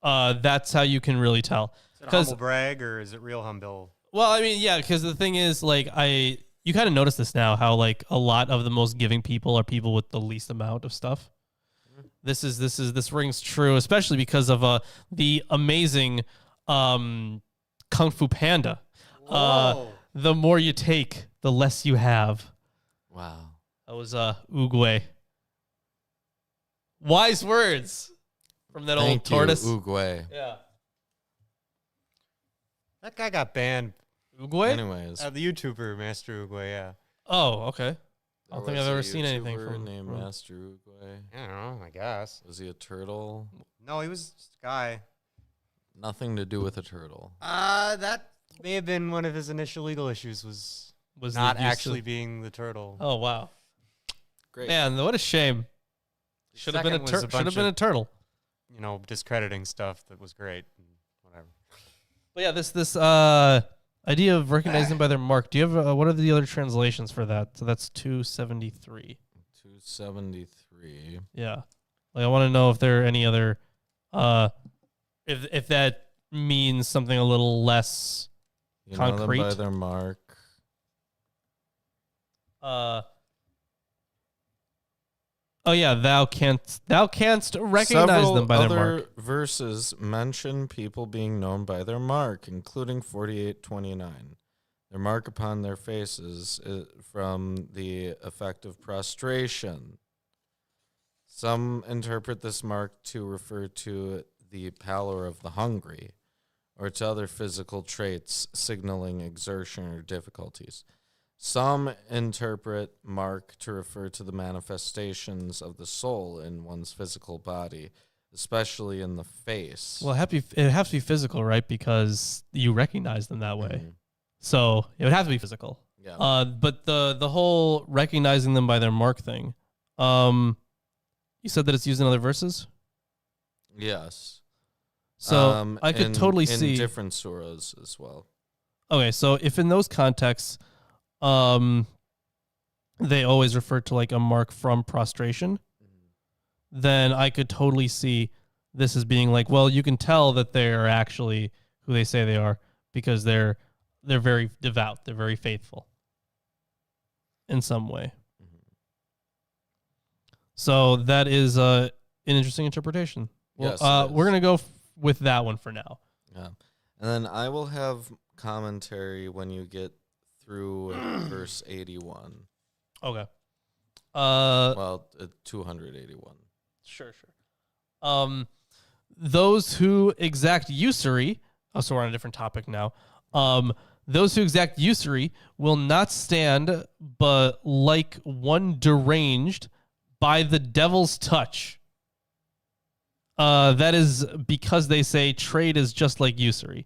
[SPEAKER 1] that's how you can really tell.
[SPEAKER 3] Is it humble brag or is it real humble?
[SPEAKER 1] Well, I mean, yeah, because the thing is, like, you kind of notice this now, how like a lot of the most giving people are people with the least amount of stuff. This rings true, especially because of the amazing Kung Fu Panda. The more you take, the less you have.
[SPEAKER 2] Wow.
[SPEAKER 1] That was Oogway. Wise words from that old tortoise.
[SPEAKER 2] Uruguay.
[SPEAKER 1] Yeah.
[SPEAKER 3] That guy got banned.
[SPEAKER 1] Oogway?
[SPEAKER 2] Anyways.
[SPEAKER 3] The YouTuber Master Uguay, yeah.
[SPEAKER 1] Oh, okay. I don't think I've ever
[SPEAKER 2] Was a
[SPEAKER 1] seen anything
[SPEAKER 2] YouTuber
[SPEAKER 1] from
[SPEAKER 2] named Master Uruguay.
[SPEAKER 3] I don't know, I guess.
[SPEAKER 2] Was he a turtle?
[SPEAKER 3] No, he was just a guy.
[SPEAKER 2] Nothing to do with a turtle.
[SPEAKER 3] That may have been one of his initial legal issues was not actually being the turtle.
[SPEAKER 1] Oh, wow.
[SPEAKER 2] Great.
[SPEAKER 1] Man, what a shame. Should have been a turtle.
[SPEAKER 3] You know, discrediting stuff that was great. Whatever.
[SPEAKER 1] But yeah, this idea of recognizing them by their mark. Do you have what are the other translations for that? So that's 273.
[SPEAKER 2] 273.
[SPEAKER 1] Yeah, like I want to know if there are any other, if that means something a little less concrete.
[SPEAKER 2] Know them by their mark.
[SPEAKER 1] Oh yeah, thou canst recognize them by their mark.
[SPEAKER 2] Other verses mention people being known by their mark, including 48:29. Their mark upon their faces from the effect of prostration. Some interpret this mark to refer to the pallor of the hungry, or to other physical traits signaling exertion or difficulties. Some interpret mark to refer to the manifestations of the soul in one's physical body, especially in the face.
[SPEAKER 1] Well, it has to be physical, right? Because you recognize them that way.
[SPEAKER 2] Mm-hmm.
[SPEAKER 1] So it would have to be physical.
[SPEAKER 2] Yeah.
[SPEAKER 1] But the whole recognizing them by their mark thing, you said that it's used in other verses?
[SPEAKER 2] Yes.
[SPEAKER 1] So I could totally see
[SPEAKER 2] in different surahs as well.
[SPEAKER 1] Okay, so if in those contexts, they always refer to like a mark from prostration, then I could totally see this as being like, well, you can tell that they are actually who they say they are because they're very devout, they're very faithful in some way. So that is an interesting interpretation. Well,
[SPEAKER 2] Yes, it
[SPEAKER 1] we're
[SPEAKER 2] is.
[SPEAKER 1] gonna go with that one for now.
[SPEAKER 2] Yeah. And then I will have commentary when you get through verse 81.
[SPEAKER 1] Okay.
[SPEAKER 2] Well, 281.
[SPEAKER 1] Sure. Those who exact usury. Oh, so we're on a different topic now. Those who exact usury will not stand, but like one deranged by the devil's touch. That is because they say trade is just like usury.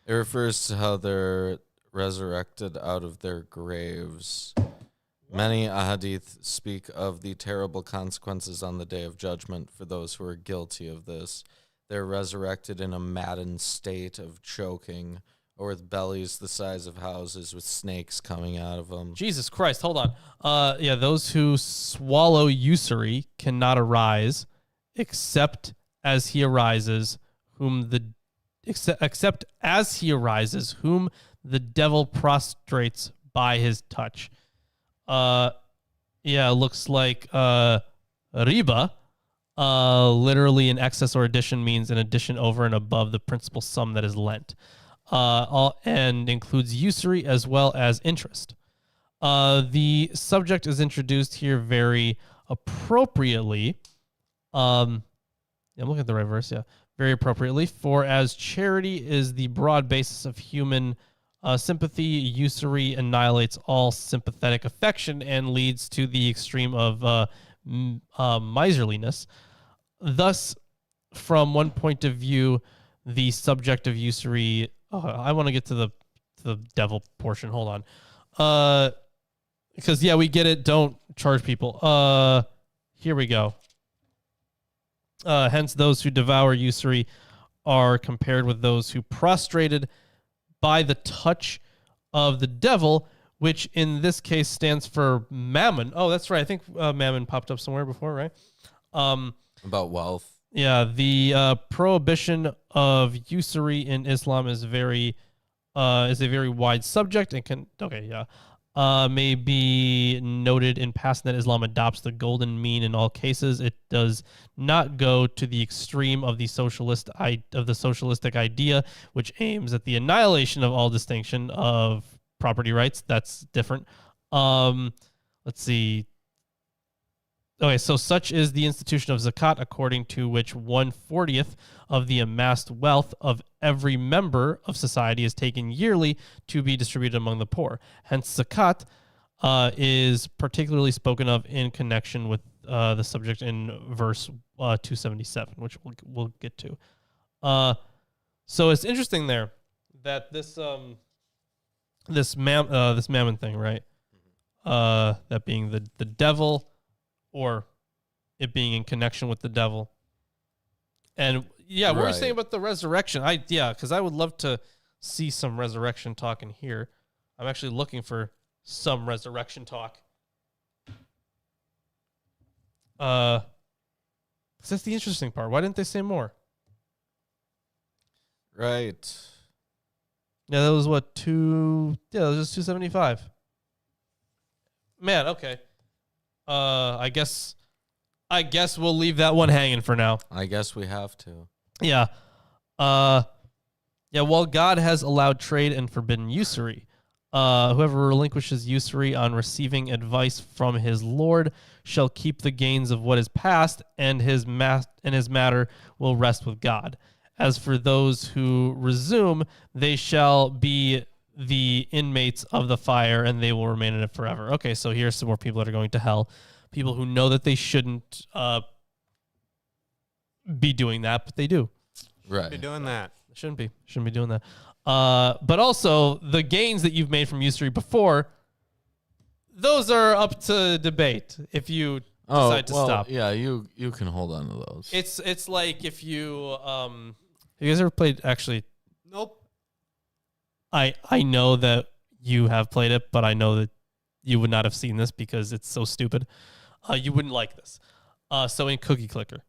[SPEAKER 2] It refers to how they're resurrected out of their graves. Many ahadith speak of the terrible consequences on the day of judgment for those who are guilty of this. They're resurrected in a maddened state of choking, or with bellies the size of houses with snakes coming out of them.
[SPEAKER 1] Jesus Christ, hold on. Yeah, those who swallow usury cannot arise except as he arises, except as he arises, whom the devil prostrates by his touch. Yeah, it looks like riba, literally in excess or addition, means an addition over and above the principal sum that is lent, and includes usury as well as interest. The subject is introduced here very appropriately. I'm looking at the right verse, yeah. Very appropriately. For as charity is the broad basis of human sympathy, usury annihilates all sympathetic affection and leads to the extreme of miserliness. Thus, from one point of view, the subject of usury. I want to get to the devil portion. Hold on. Because yeah, we get it. Don't charge people. Here we go. Hence, those who devour usury are compared with those who prostrated by the touch of the devil, which in this case stands for mammon. Oh, that's right. I think mammon popped up somewhere before, right?
[SPEAKER 2] About wealth.
[SPEAKER 1] Yeah, the prohibition of usury in Islam is a very wide subject and can may be noted in passing that Islam adopts the golden mean in all cases. It does not go to the extreme of the socialistic idea, which aims at the annihilation of all distinction of property rights. That's different. Let's see. Okay, so such is the institution of zakat, according to which 1/40 of the amassed wealth of every member of society is taken yearly to be distributed among the poor. Hence, zakat is particularly spoken of in connection with the subject in verse 277, which we'll get to. So it's interesting there that this mammon thing, right? That being the devil, or it being in connection with the devil. And yeah, what were you saying about the resurrection? Because I would love to see some resurrection talk in here. I'm actually looking for some resurrection talk. That's the interesting part. Why didn't they say more?
[SPEAKER 2] Right.
[SPEAKER 1] Yeah, that was what, that was just 275. Man, okay. I guess we'll leave that one hanging for now.
[SPEAKER 2] I guess we have to.
[SPEAKER 1] Yeah. While God has allowed trade and forbidden usury, whoever relinquishes usury on receiving advice from his Lord shall keep the gains of what is past, and his matter will rest with God. As for those who resume, they shall be the inmates of the fire, and they will remain in it forever. Okay, so here's some more people that are going to hell. People who know that they shouldn't be doing that, but they do.
[SPEAKER 2] Right.
[SPEAKER 3] Be doing that.
[SPEAKER 1] Shouldn't be doing that. But also, the gains that you've made from usury before, those are up to debate if you decide to stop.
[SPEAKER 2] Yeah, you can hold on to those.
[SPEAKER 1] It's like if you you guys ever played, actually,
[SPEAKER 3] Nope.
[SPEAKER 1] I know that you have played it, but I know that you would not have seen this because it's so stupid. You wouldn't like this. So in Cookie Clicker,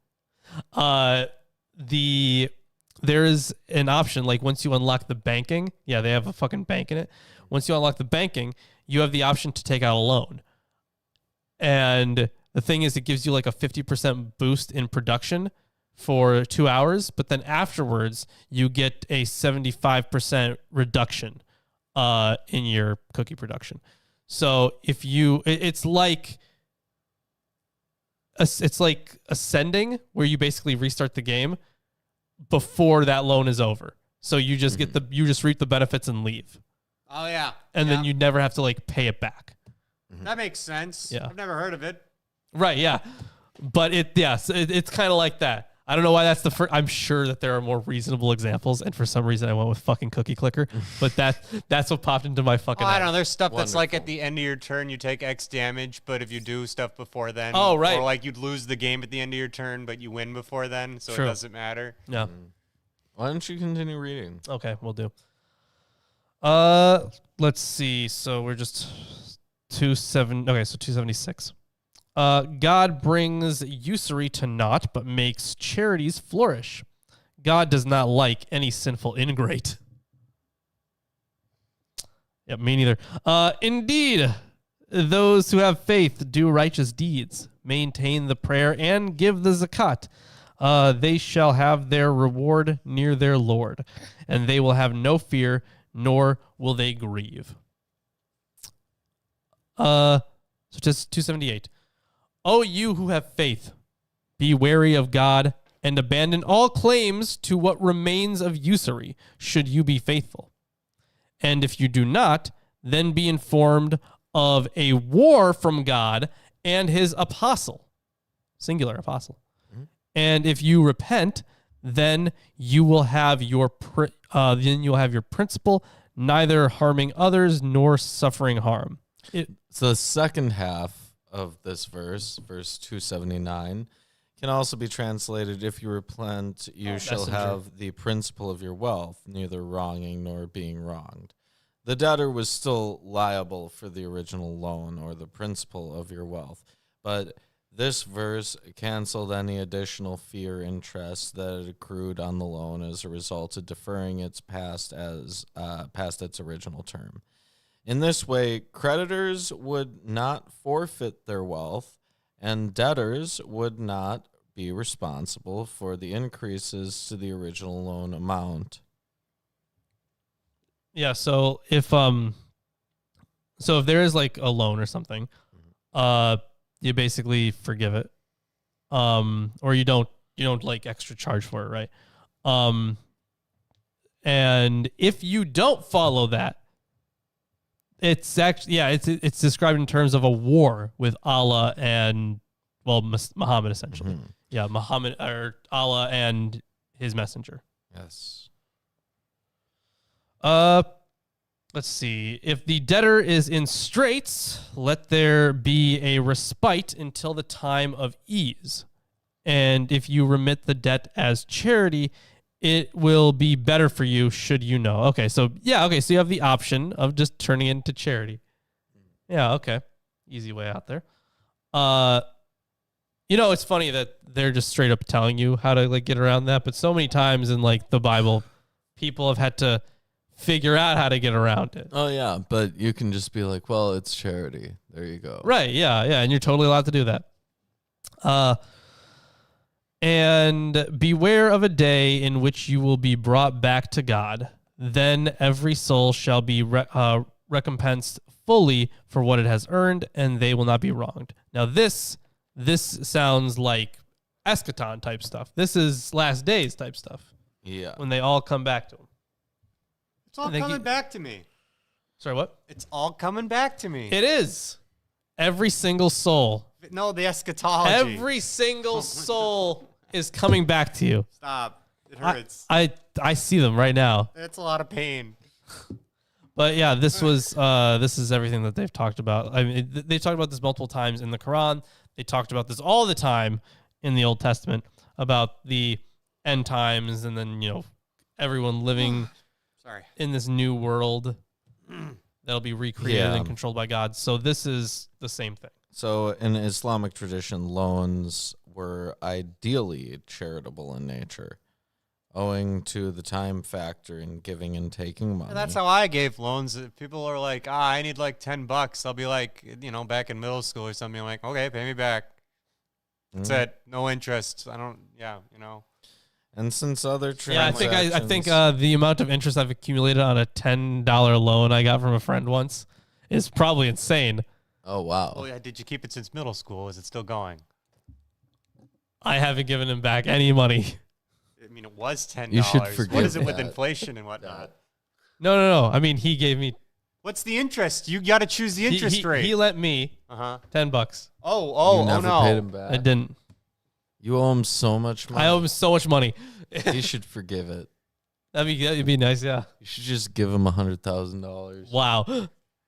[SPEAKER 1] there is an option, like once you unlock the banking, yeah, they have a fucking bank in it. Once you unlock the banking, you have the option to take out a loan. And the thing is, it gives you like a 50% boost in production for 2 hours, but then afterwards you get a 75% reduction in your cookie production. So if it's like ascending, where you basically restart the game before that loan is over. So you just you just reap the benefits and leave.
[SPEAKER 3] Oh yeah.
[SPEAKER 1] And then you never have to like pay it back.
[SPEAKER 3] That makes sense.
[SPEAKER 1] Yeah.
[SPEAKER 3] I've never heard of it.
[SPEAKER 1] Right, yeah. But it's kind of like that. I don't know why that's the first. I'm sure that there are more reasonable examples, and for some reason I went with fucking Cookie Clicker. But that's what popped into my fucking
[SPEAKER 3] I
[SPEAKER 1] head.
[SPEAKER 3] don't know. There's stuff that's like
[SPEAKER 2] Wonderful.
[SPEAKER 3] at the end of your turn, you take X damage, but if you do stuff before then,
[SPEAKER 1] Oh, right.
[SPEAKER 3] or like you'd lose the game at the end of your turn, but you win before then, so
[SPEAKER 1] True.
[SPEAKER 3] it doesn't matter.
[SPEAKER 1] Yeah.
[SPEAKER 2] Why don't you continue reading?
[SPEAKER 1] Okay, we'll do. Let's see. So we're just 276. God brings usury to naught, but makes charities flourish. God does not like any sinful ingrate. Yep, me neither. Indeed, those who have faith do righteous deeds, maintain the prayer, and give the zakat. They shall have their reward near their Lord, and they will have no fear, nor will they grieve. So just 278. O you who have faith, be wary of God, and abandon all claims to what remains of usury, should you be faithful. And if you do not, then be informed of a war from God and his apostle, singular apostle. And if you repent, then you will have your principle, neither harming others nor suffering harm.
[SPEAKER 2] So the second half of this verse 279, can also be translated, if you repent, you shall
[SPEAKER 1] messenger.
[SPEAKER 2] have the principle of your wealth, neither wronging nor being wronged. The debtor was still liable for the original loan or the principle of your wealth, but this verse canceled any additional fee or interest that had accrued on the loan as a result of deferring its past its original term. In this way, creditors would not forfeit their wealth, and debtors would not be responsible for the increases to the original loan amount.
[SPEAKER 1] Yeah, so if there is like a loan or something, you basically forgive it. Or you don't like extra charge for it, right? And if you don't follow that, it's actually, it's described in terms of a war with Allah and, well, Muhammad, essentially.
[SPEAKER 2] Mm-hmm.
[SPEAKER 1] Yeah, Muhammad, or Allah and his messenger.
[SPEAKER 2] Yes.
[SPEAKER 1] Let's see. If the debtor is in straits, let there be a respite until the time of ease. And if you remit the debt as charity, it will be better for you should you know. Okay, so you have the option of just turning it into charity. Yeah, okay. Easy way out there. It's funny that they're just straight up telling you how to like get around that, but so many times in like the Bible, people have had to figure out how to get around it.
[SPEAKER 2] Oh, yeah, but you can just be like, well, it's charity. There you go.
[SPEAKER 1] Right, yeah, and you're totally allowed to do that. And beware of a day in which you will be brought back to God. Then every soul shall be recompensed fully for what it has earned, and they will not be wronged. Now this sounds like eschaton type stuff. This is last days type stuff.
[SPEAKER 2] Yeah.
[SPEAKER 1] When they all come back to him.
[SPEAKER 3] It's all coming back to me.
[SPEAKER 1] Sorry, what?
[SPEAKER 3] It's all coming back to me.
[SPEAKER 1] It is. Every single soul.
[SPEAKER 3] No, the eschatology.
[SPEAKER 1] Every single soul is coming back to you.
[SPEAKER 3] Stop. It hurts.
[SPEAKER 1] I see them right now.
[SPEAKER 3] It's a lot of pain.
[SPEAKER 1] But yeah, this is everything that they've talked about. I mean, they've talked about this multiple times in the Quran. They talked about this all the time in the Old Testament about the end times, and then everyone living
[SPEAKER 3] Sorry.
[SPEAKER 1] in this new world. that'll be recreated
[SPEAKER 2] Yeah.
[SPEAKER 1] and controlled by God. So this is the same thing.
[SPEAKER 2] So in Islamic tradition, loans were ideally charitable in nature, owing to the time factor in giving and taking money.
[SPEAKER 3] And that's how I gave loans. If people are like, I need like $10. I'll be like, back in middle school or something. I'm like, okay, pay me back. That's it. No interest. I don't,
[SPEAKER 2] And since other
[SPEAKER 1] Yeah, I
[SPEAKER 2] transactions...
[SPEAKER 1] think the amount of interest I've accumulated on a $10 loan I got from a friend once is probably insane.
[SPEAKER 2] Oh, wow.
[SPEAKER 3] Oh, yeah. Did you keep it since middle school? Is it still going?
[SPEAKER 1] I haven't given him back any money.
[SPEAKER 3] I mean, it was $10.
[SPEAKER 2] You should
[SPEAKER 3] What
[SPEAKER 2] forgive
[SPEAKER 3] is it with
[SPEAKER 2] that.
[SPEAKER 3] inflation and whatnot?
[SPEAKER 1] No. I mean, he gave me.
[SPEAKER 3] What's the interest? You got to choose the interest rate.
[SPEAKER 1] He lent me
[SPEAKER 3] Uh-huh.
[SPEAKER 1] $10.
[SPEAKER 2] You never
[SPEAKER 3] no.
[SPEAKER 2] paid him back.
[SPEAKER 1] I didn't.
[SPEAKER 2] You owe him so much money.
[SPEAKER 1] I owe him so much money.
[SPEAKER 2] You should forgive it.
[SPEAKER 1] That'd be nice, yeah.
[SPEAKER 2] You should just give him $100,000.
[SPEAKER 1] Wow.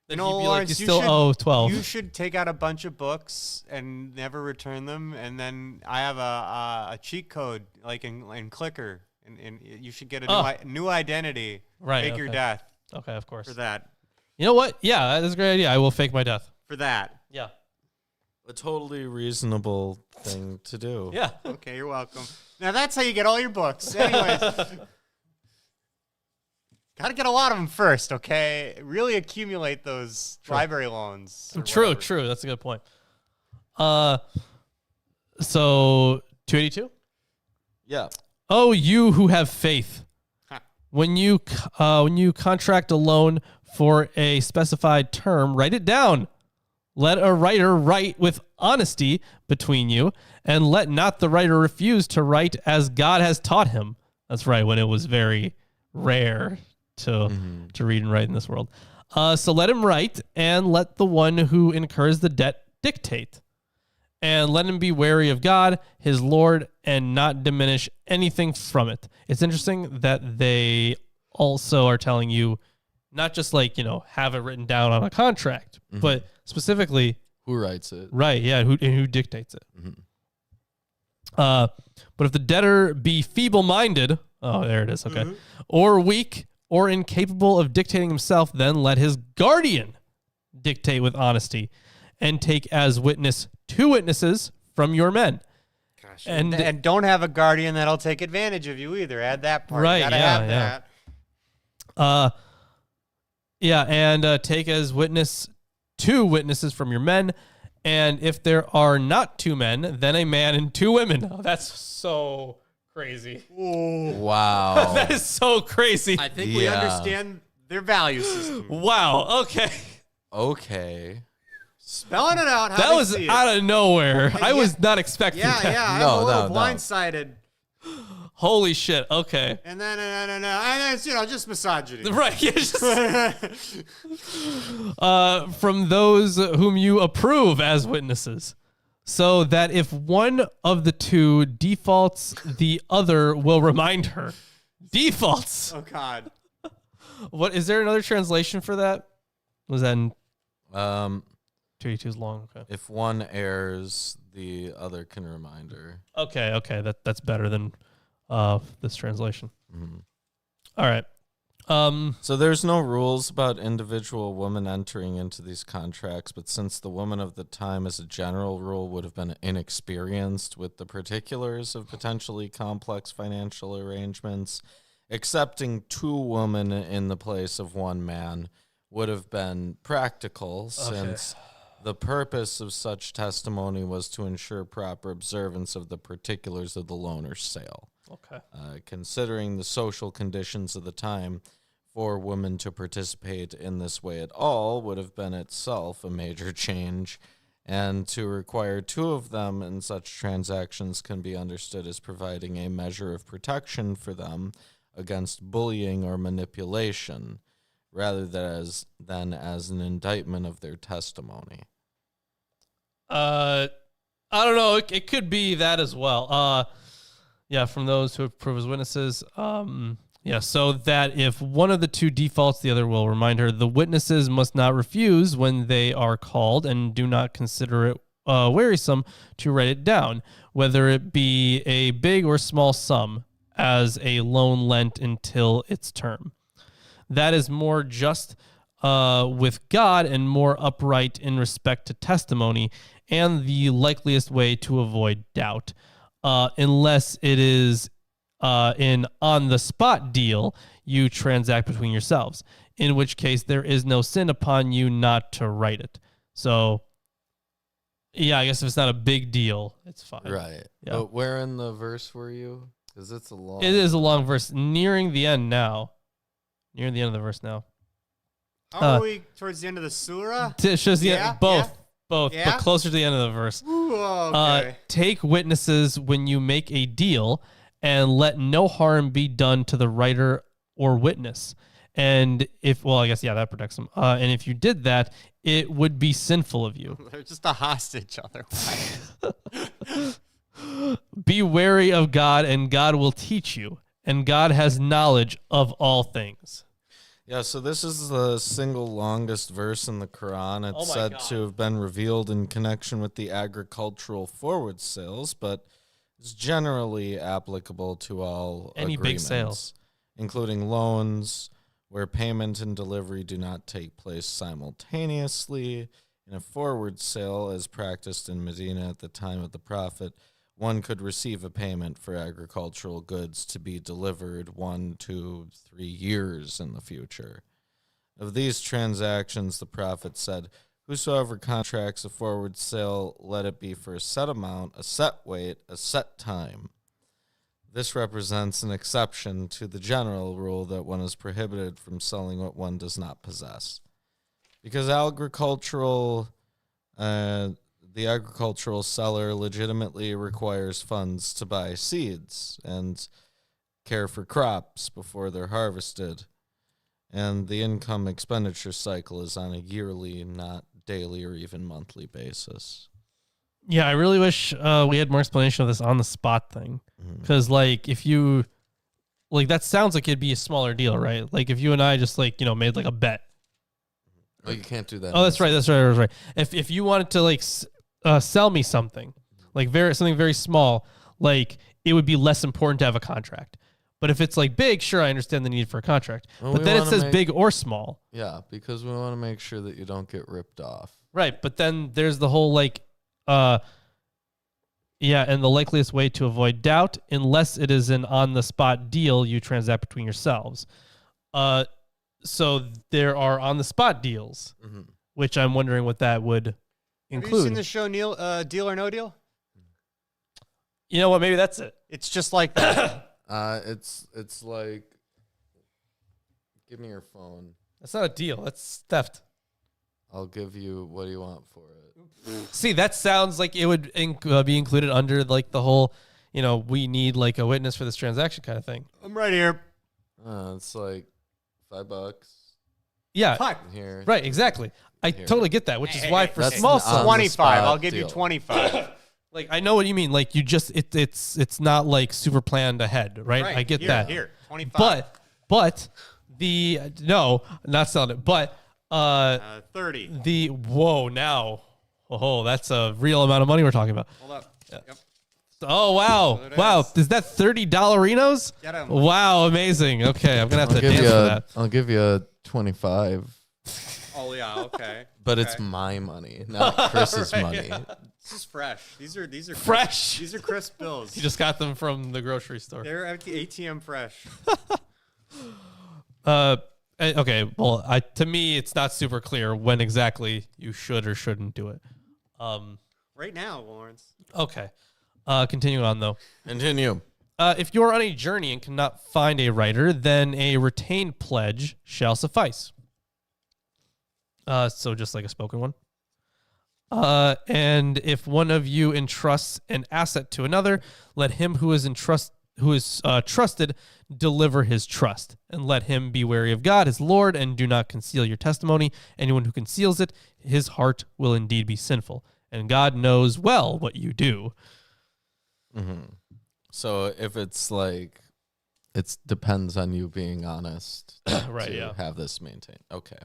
[SPEAKER 1] Then he'd be like,
[SPEAKER 3] Lawrence,
[SPEAKER 1] you still owe 12.
[SPEAKER 3] You should take out a bunch of books and never return them. And then I have a cheat code like in Clicker. And you should get a new identity.
[SPEAKER 1] Right,
[SPEAKER 3] Fake your
[SPEAKER 1] okay.
[SPEAKER 3] death
[SPEAKER 1] Okay, of course.
[SPEAKER 3] for that.
[SPEAKER 1] You know what? Yeah, that's a great idea. I will fake my death.
[SPEAKER 3] For that.
[SPEAKER 1] Yeah.
[SPEAKER 2] A totally reasonable thing to do.
[SPEAKER 1] Yeah.
[SPEAKER 3] Okay, you're welcome. Now that's how you get all your books. Anyways. Got to get a lot of them first, okay? Really accumulate those library loans. or
[SPEAKER 1] True.
[SPEAKER 3] whatever.
[SPEAKER 1] That's a good point. So 282?
[SPEAKER 2] Yeah.
[SPEAKER 1] Oh, you who have faith.
[SPEAKER 3] Huh.
[SPEAKER 1] When you contract a loan for a specified term, write it down. Let a writer write with honesty between you, and let not the writer refuse to write as God has taught him. That's right, when it was very rare to read and write in this world. So let him write, and let the one who incurs the debt dictate. And let him be wary of God, his Lord, and not diminish anything from it. It's interesting that they also are telling you not just like, have it written down on a contract, but specifically,
[SPEAKER 2] Who writes it?
[SPEAKER 1] right, yeah, who dictates it. But if the debtor be feeble-minded, oh, there it is, okay, or weak or incapable of dictating himself, then let his guardian dictate with honesty and take as witness 2 witnesses from your men.
[SPEAKER 3] Gosh,
[SPEAKER 1] And-
[SPEAKER 3] and don't have a guardian that'll take advantage of you either. Add that part.
[SPEAKER 1] Right,
[SPEAKER 3] Gotta
[SPEAKER 1] yeah,
[SPEAKER 3] have
[SPEAKER 1] yeah.
[SPEAKER 3] that.
[SPEAKER 1] And take as witness 2 witnesses from your men. And if there are not 2 men, then a man and 2 women. Oh, that's so crazy.
[SPEAKER 2] Wow.
[SPEAKER 1] That is so crazy.
[SPEAKER 3] I think we
[SPEAKER 2] Yeah.
[SPEAKER 3] understand their value system.
[SPEAKER 1] Wow. Okay.
[SPEAKER 2] Okay.
[SPEAKER 3] Spelling it out. How
[SPEAKER 1] That
[SPEAKER 3] they
[SPEAKER 1] was
[SPEAKER 3] see it.
[SPEAKER 1] out of nowhere. I
[SPEAKER 3] yeah.
[SPEAKER 1] was not expecting
[SPEAKER 3] Yeah,
[SPEAKER 1] that.
[SPEAKER 3] yeah.
[SPEAKER 2] No,
[SPEAKER 3] I'm a little
[SPEAKER 2] no.
[SPEAKER 3] blindsided.
[SPEAKER 1] Holy shit. Okay.
[SPEAKER 3] And then, and it's, just misogyny.
[SPEAKER 1] Right. Yeah, just, from those whom you approve as witnesses, so that if one of the 2 defaults, the other will remind her. Defaults.
[SPEAKER 3] Oh, God.
[SPEAKER 1] What is there another translation for that? Was that in
[SPEAKER 2] Um,
[SPEAKER 1] 282's long? Okay.
[SPEAKER 2] if one errs, the other can remind her.
[SPEAKER 1] Okay. That's better than this translation.
[SPEAKER 2] Mhm.
[SPEAKER 1] All right.
[SPEAKER 2] So there's no rules about individual women entering into these contracts, but since the woman of the time, as a general rule, would have been inexperienced with the particulars of potentially complex financial arrangements, accepting 2 women in the place of 1 man would have been practical, since the purpose of such testimony was to ensure proper observance of the particulars of the loan or sale.
[SPEAKER 1] Okay.
[SPEAKER 2] Considering the social conditions of the time, for women to participate in this way at all would have been itself a major change, and to require 2 of them in such transactions can be understood as providing a measure of protection for them against bullying or manipulation, rather than as an indictment of their testimony.
[SPEAKER 1] I don't know. It could be that as well. From those who approve as witnesses. So that if one of the 2 defaults, the other will remind her. The witnesses must not refuse when they are called, and do not consider it wearisome to write it down, whether it be a big or small sum, as a loan lent until its term. That is more just with God and more upright in respect to testimony, and the likeliest way to avoid doubt, unless it is an on-the-spot deal you transact between yourselves, in which case there is no sin upon you not to write it. So, yeah, I guess if it's not a big deal, it's fine.
[SPEAKER 2] Right.
[SPEAKER 1] Yeah.
[SPEAKER 2] But where in the verse were you? Because it's a long.
[SPEAKER 1] It is a long verse, nearing the end now. Nearing the end of the verse now.
[SPEAKER 3] How are we towards the end of the surah?
[SPEAKER 1] It shows the
[SPEAKER 3] Yeah,
[SPEAKER 1] end, both,
[SPEAKER 3] yeah.
[SPEAKER 1] both,
[SPEAKER 3] Yeah?
[SPEAKER 1] but closer to the end of the verse.
[SPEAKER 3] Ooh, okay.
[SPEAKER 1] Take witnesses when you make a deal, and let no harm be done to the writer or witness. And if, well, I guess, yeah, that protects them. And if you did that, it would be sinful of you.
[SPEAKER 3] They're just a hostage otherwise.
[SPEAKER 1] Be wary of God, and God will teach you. And God has knowledge of all things.
[SPEAKER 2] Yeah, so this is the single longest verse in the Quran. It's said
[SPEAKER 1] God.
[SPEAKER 2] to have been revealed in connection with the agricultural forward sales, but it's generally applicable to all
[SPEAKER 1] Any big
[SPEAKER 2] agreements,
[SPEAKER 1] sales.
[SPEAKER 2] including loans, where payment and delivery do not take place simultaneously. In a forward sale, as practiced in Medina at the time of the Prophet, one could receive a payment for agricultural goods to be delivered 1, 2, 3 years in the future. Of these transactions, the Prophet said, "Whosoever contracts a forward sale, let it be for a set amount, a set weight, a set time." This represents an exception to the general rule that one is prohibited from selling what one does not possess. Because the agricultural seller legitimately requires funds to buy seeds and care for crops before they're harvested. And the income expenditure cycle is on a yearly, not daily or even monthly basis.
[SPEAKER 1] Yeah, I really wish we had more explanation of this on the spot thing. Because, like, if you, like, that sounds like it'd be a smaller deal, right? Like, if you and I just, like, made, like, a bet.
[SPEAKER 2] Oh, you can't do that.
[SPEAKER 1] Oh, that's right. If you wanted to, like, sell me something, like, something very small, like, it would be less important to have a contract. But if it's, like, big, sure, I understand the need for a contract.
[SPEAKER 2] Well,
[SPEAKER 1] but
[SPEAKER 2] we
[SPEAKER 1] then it
[SPEAKER 2] wanna
[SPEAKER 1] says
[SPEAKER 2] make-
[SPEAKER 1] big or small.
[SPEAKER 2] Yeah, because we want to make sure that you don't get ripped off.
[SPEAKER 1] Right, but then there's the whole, like, and the likeliest way to avoid doubt, unless it is an on-the-spot deal you transact between yourselves. So there are on-the-spot deals, which I'm wondering what that would include.
[SPEAKER 3] Have you seen the show Deal or No Deal?
[SPEAKER 1] You know what? Maybe that's it.
[SPEAKER 3] It's just like that.
[SPEAKER 2] It's like, give me your phone.
[SPEAKER 1] That's not a deal. That's theft.
[SPEAKER 2] I'll give you, what do you want for it?
[SPEAKER 1] See, that sounds like it would be included under, like, the whole, we need, like, a witness for this transaction kind of thing.
[SPEAKER 3] I'm right here.
[SPEAKER 2] It's like $5
[SPEAKER 1] Yeah.
[SPEAKER 3] Fuck.
[SPEAKER 2] here.
[SPEAKER 1] Right, exactly. I totally get that, which is why for
[SPEAKER 2] That's
[SPEAKER 1] small
[SPEAKER 2] an
[SPEAKER 1] sums,
[SPEAKER 3] 25. I'll
[SPEAKER 2] on-the-spot
[SPEAKER 3] give you
[SPEAKER 2] deal.
[SPEAKER 3] 25.
[SPEAKER 1] like, I know what you mean. Like, you just it's not like super planned ahead, right? I get
[SPEAKER 3] here,
[SPEAKER 1] that.
[SPEAKER 3] Here, 25.
[SPEAKER 1] But no, not selling it. But
[SPEAKER 3] 30.
[SPEAKER 1] that's a real amount of money we're talking about.
[SPEAKER 3] Hold up. Yep.
[SPEAKER 1] Oh wow,
[SPEAKER 3] So it
[SPEAKER 1] wow!
[SPEAKER 3] is.
[SPEAKER 1] Is that $30
[SPEAKER 3] Get 'em.
[SPEAKER 1] Wow, amazing. Okay, I'm gonna have to dance for that.
[SPEAKER 2] I'll give you a 25,
[SPEAKER 3] Oh yeah. Okay.
[SPEAKER 2] but it's
[SPEAKER 3] Okay.
[SPEAKER 2] my money, not Chris's
[SPEAKER 1] Right,
[SPEAKER 2] money.
[SPEAKER 1] yeah.
[SPEAKER 3] This is fresh. These are
[SPEAKER 1] Fresh.
[SPEAKER 3] These are crisp bills.
[SPEAKER 1] You just got them from the grocery store.
[SPEAKER 3] They're at the ATM fresh.
[SPEAKER 1] Okay. Well, to me, it's not super clear when exactly you should or shouldn't do it.
[SPEAKER 3] Right now, Lawrence.
[SPEAKER 1] Okay. Continuing on though.
[SPEAKER 2] Continue.
[SPEAKER 1] If you are on a journey and cannot find a writer, then a retained pledge shall suffice. So just like a spoken one. And if one of you entrusts an asset to another, let him who is trusted deliver his trust, and let him be wary of God, his Lord, and do not conceal your testimony. Anyone who conceals it, his heart will indeed be sinful, and God knows well what you do.
[SPEAKER 2] So if it's like, it depends on you being honest
[SPEAKER 1] Right,
[SPEAKER 2] to
[SPEAKER 1] yeah.
[SPEAKER 2] have this maintained. Okay.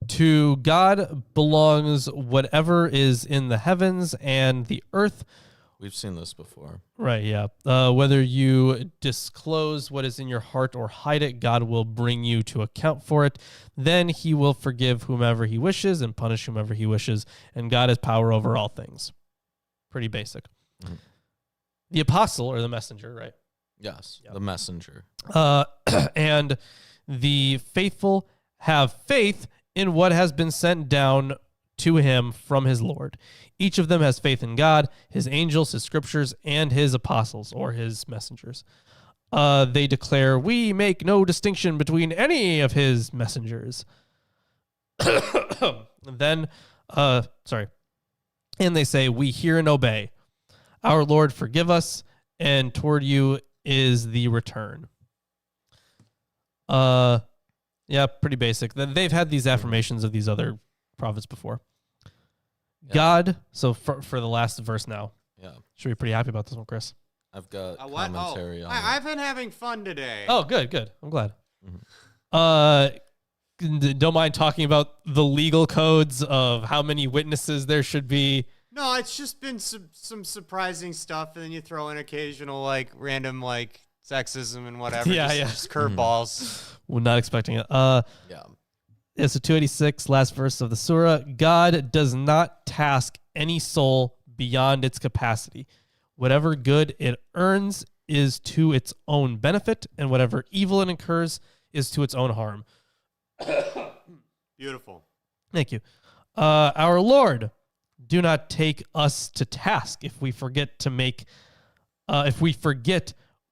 [SPEAKER 1] To God belongs whatever is in the heavens and the earth,
[SPEAKER 2] We've seen this before.
[SPEAKER 1] Right, yeah. Whether you disclose what is in your heart or hide it, God will bring you to account for it. Then he will forgive whomever he wishes and punish whomever he wishes. And God has power over all things. Pretty basic.
[SPEAKER 2] Mm-hmm.
[SPEAKER 1] The apostle or the messenger, right?
[SPEAKER 2] Yes,
[SPEAKER 1] Yep.
[SPEAKER 2] the messenger.
[SPEAKER 1] And the faithful have faith in what has been sent down to him from his Lord. Each of them has faith in God, his angels, his scriptures, and his apostles or his messengers. They declare, we make no distinction between any of his messengers. And they say, we hear and obey. Our Lord, forgive us, and toward you is the return. Yeah, pretty basic. They've had these affirmations of these other prophets before.
[SPEAKER 2] Yeah.
[SPEAKER 1] God, so for the last verse now.
[SPEAKER 2] Yeah.
[SPEAKER 1] Should be pretty happy about this one, Chris.
[SPEAKER 2] I've got
[SPEAKER 3] What?
[SPEAKER 2] commentary on it.
[SPEAKER 3] I've been having fun today.
[SPEAKER 1] Oh, good. I'm glad.
[SPEAKER 2] Mm-hmm.
[SPEAKER 1] Don't mind talking about the legal codes of how many witnesses there should be.
[SPEAKER 3] No, it's just been some surprising stuff, and then you throw in occasional random sexism and whatever.
[SPEAKER 1] Yeah.
[SPEAKER 3] Just curveballs.
[SPEAKER 1] We're not expecting it.
[SPEAKER 2] Yeah.
[SPEAKER 1] It's a 286, last verse of the surah. God does not task any soul beyond its capacity. Whatever good it earns is to its own benefit, and whatever evil it incurs is to its own harm.
[SPEAKER 3] Beautiful.
[SPEAKER 1] Thank you. Our Lord, do not take us to task if we forget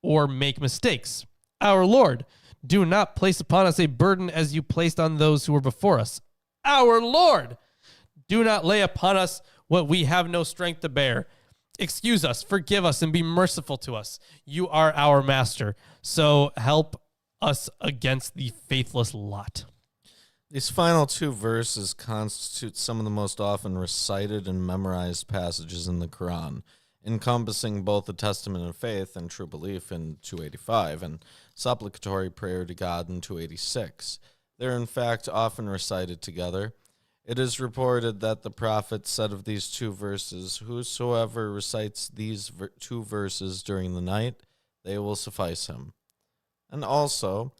[SPEAKER 1] or make mistakes. Our Lord, do not place upon us a burden as you placed on those who were before us. Our Lord, do not lay upon us what we have no strength to bear. Excuse us, forgive us, and be merciful to us. You are our master, so help us against the faithless lot.
[SPEAKER 2] These final two verses constitute some of the most often recited and memorized passages in the Quran, encompassing both the testament of faith and true belief in 285 and supplicatory prayer to God in 286. They're in fact often recited together. It is reported that the prophet said of these two verses, whosoever recites these two verses during the night, they will suffice him. And also,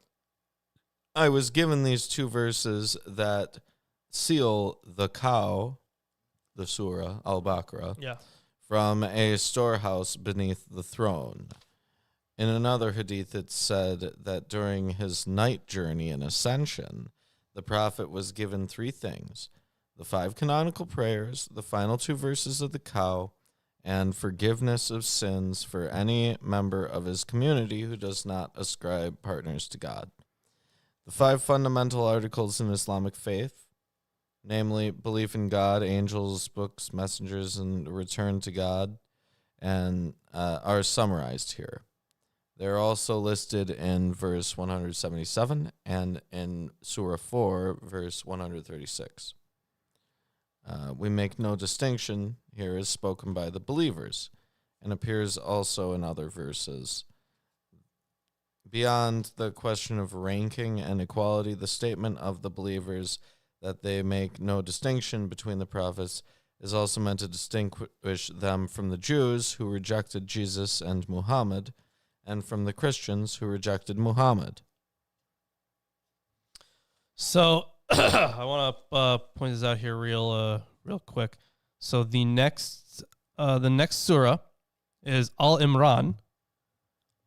[SPEAKER 2] I was given these two verses that seal the cow, the Surah, Al-Baqarah,
[SPEAKER 1] Yeah.
[SPEAKER 2] from a storehouse beneath the throne. In another hadith, it said that during his night journey and ascension, the prophet was given three things: the 5 canonical prayers, the final 2 verses of the cow, and forgiveness of sins for any member of his community who does not ascribe partners to God. The 5 fundamental articles in Islamic faith, namely belief in God, angels, books, messengers, and return to God, and are summarized here. They're also listed in verse 177 and in Surah 4, verse 136. We make no distinction here is spoken by the believers and appears also in other verses. Beyond the question of ranking and equality, the statement of the believers that they make no distinction between the prophets is also meant to distinguish them from the Jews who rejected Jesus and Muhammad, and from the Christians who rejected Muhammad.
[SPEAKER 1] So I want to point this out here real quick. So the next surah is Al Imran,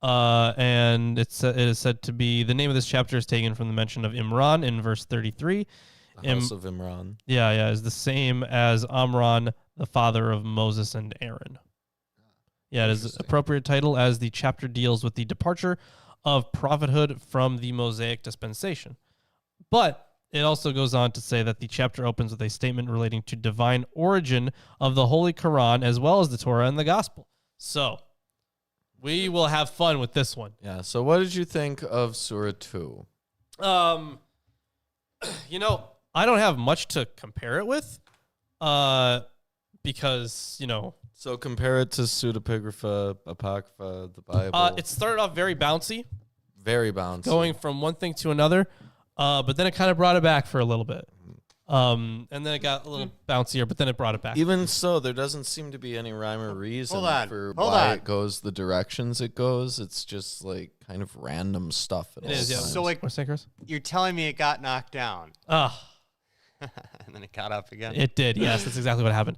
[SPEAKER 1] and it is said to be, the name of this chapter is taken from the mention of Imran in verse 33.
[SPEAKER 2] The house of Imran.
[SPEAKER 1] Yeah, is the same as Amran, the father of Moses and Aaron. Yeah, it is appropriate title as the chapter deals with the departure of prophethood from the Mosaic dispensation. But it also goes on to say that the chapter opens with a statement relating to divine origin of the Holy Quran as well as the Torah and the Gospel. So we will have fun with this one.
[SPEAKER 2] Yeah, so what did you think of Surah 2?
[SPEAKER 1] I don't have much to compare it with because,
[SPEAKER 2] So compare it to Pseudepigrapha, Apocrypha, the Bible.
[SPEAKER 1] it started off very bouncy,
[SPEAKER 2] very bouncy.
[SPEAKER 1] going from one thing to another, but then it kind of brought it back for a little bit. And then it got a little bouncier, but then it brought it back.
[SPEAKER 2] Even so, there doesn't seem to be any rhyme or reason
[SPEAKER 3] on,
[SPEAKER 2] for
[SPEAKER 3] hold
[SPEAKER 2] why
[SPEAKER 3] on.
[SPEAKER 2] it goes the directions it goes. It's just like kind of random stuff. At
[SPEAKER 1] It
[SPEAKER 2] all
[SPEAKER 1] is, yeah.
[SPEAKER 2] times.
[SPEAKER 3] So like
[SPEAKER 1] What's that, Chris?
[SPEAKER 3] you're telling me it got knocked down
[SPEAKER 1] Ah,
[SPEAKER 3] and then it got up again.
[SPEAKER 1] it did. Yes, that's exactly what happened.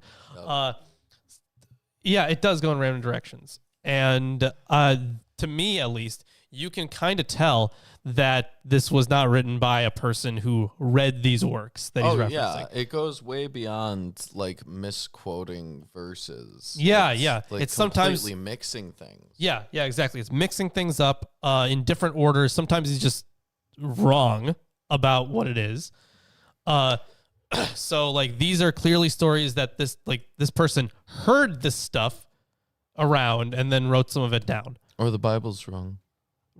[SPEAKER 1] Yeah, it does go in random directions. And to me, at least, you can kind of tell that this was not written by a person who read these works that he's referencing.
[SPEAKER 2] yeah, it goes way beyond like misquoting verses.
[SPEAKER 1] Yeah,
[SPEAKER 2] It's,
[SPEAKER 1] yeah.
[SPEAKER 2] like
[SPEAKER 1] It's sometimes-
[SPEAKER 2] completely mixing things.
[SPEAKER 1] Yeah, exactly. It's mixing things up in different orders. Sometimes he's just wrong about what it is. So like these are clearly stories that this person heard this stuff around and then wrote some of it down.
[SPEAKER 2] Or the Bible's wrong.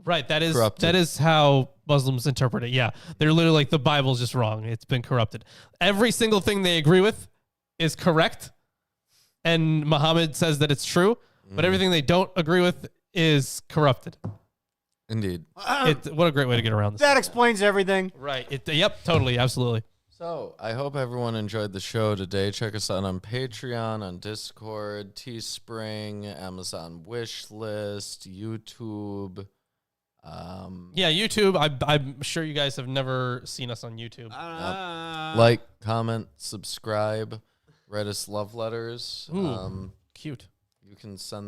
[SPEAKER 1] Right, that
[SPEAKER 2] Corrupted.
[SPEAKER 1] is how Muslims interpret it. Yeah, they're literally like the Bible's just wrong. It's been corrupted. Every single thing they agree with is correct, and Muhammad says that it's true. But everything they don't agree with is corrupted.
[SPEAKER 2] Indeed.
[SPEAKER 1] What a great way to get around this.
[SPEAKER 3] That explains everything.
[SPEAKER 1] Right. Yep. Totally. Absolutely.
[SPEAKER 2] So I hope everyone enjoyed the show today. Check us out on Patreon, on Discord, Teespring, Amazon Wishlist, YouTube.
[SPEAKER 1] Yeah, YouTube. I'm sure you guys have never seen us on YouTube.
[SPEAKER 2] Like, comment, subscribe, write us love letters.
[SPEAKER 1] Ooh. Cute.
[SPEAKER 2] You can send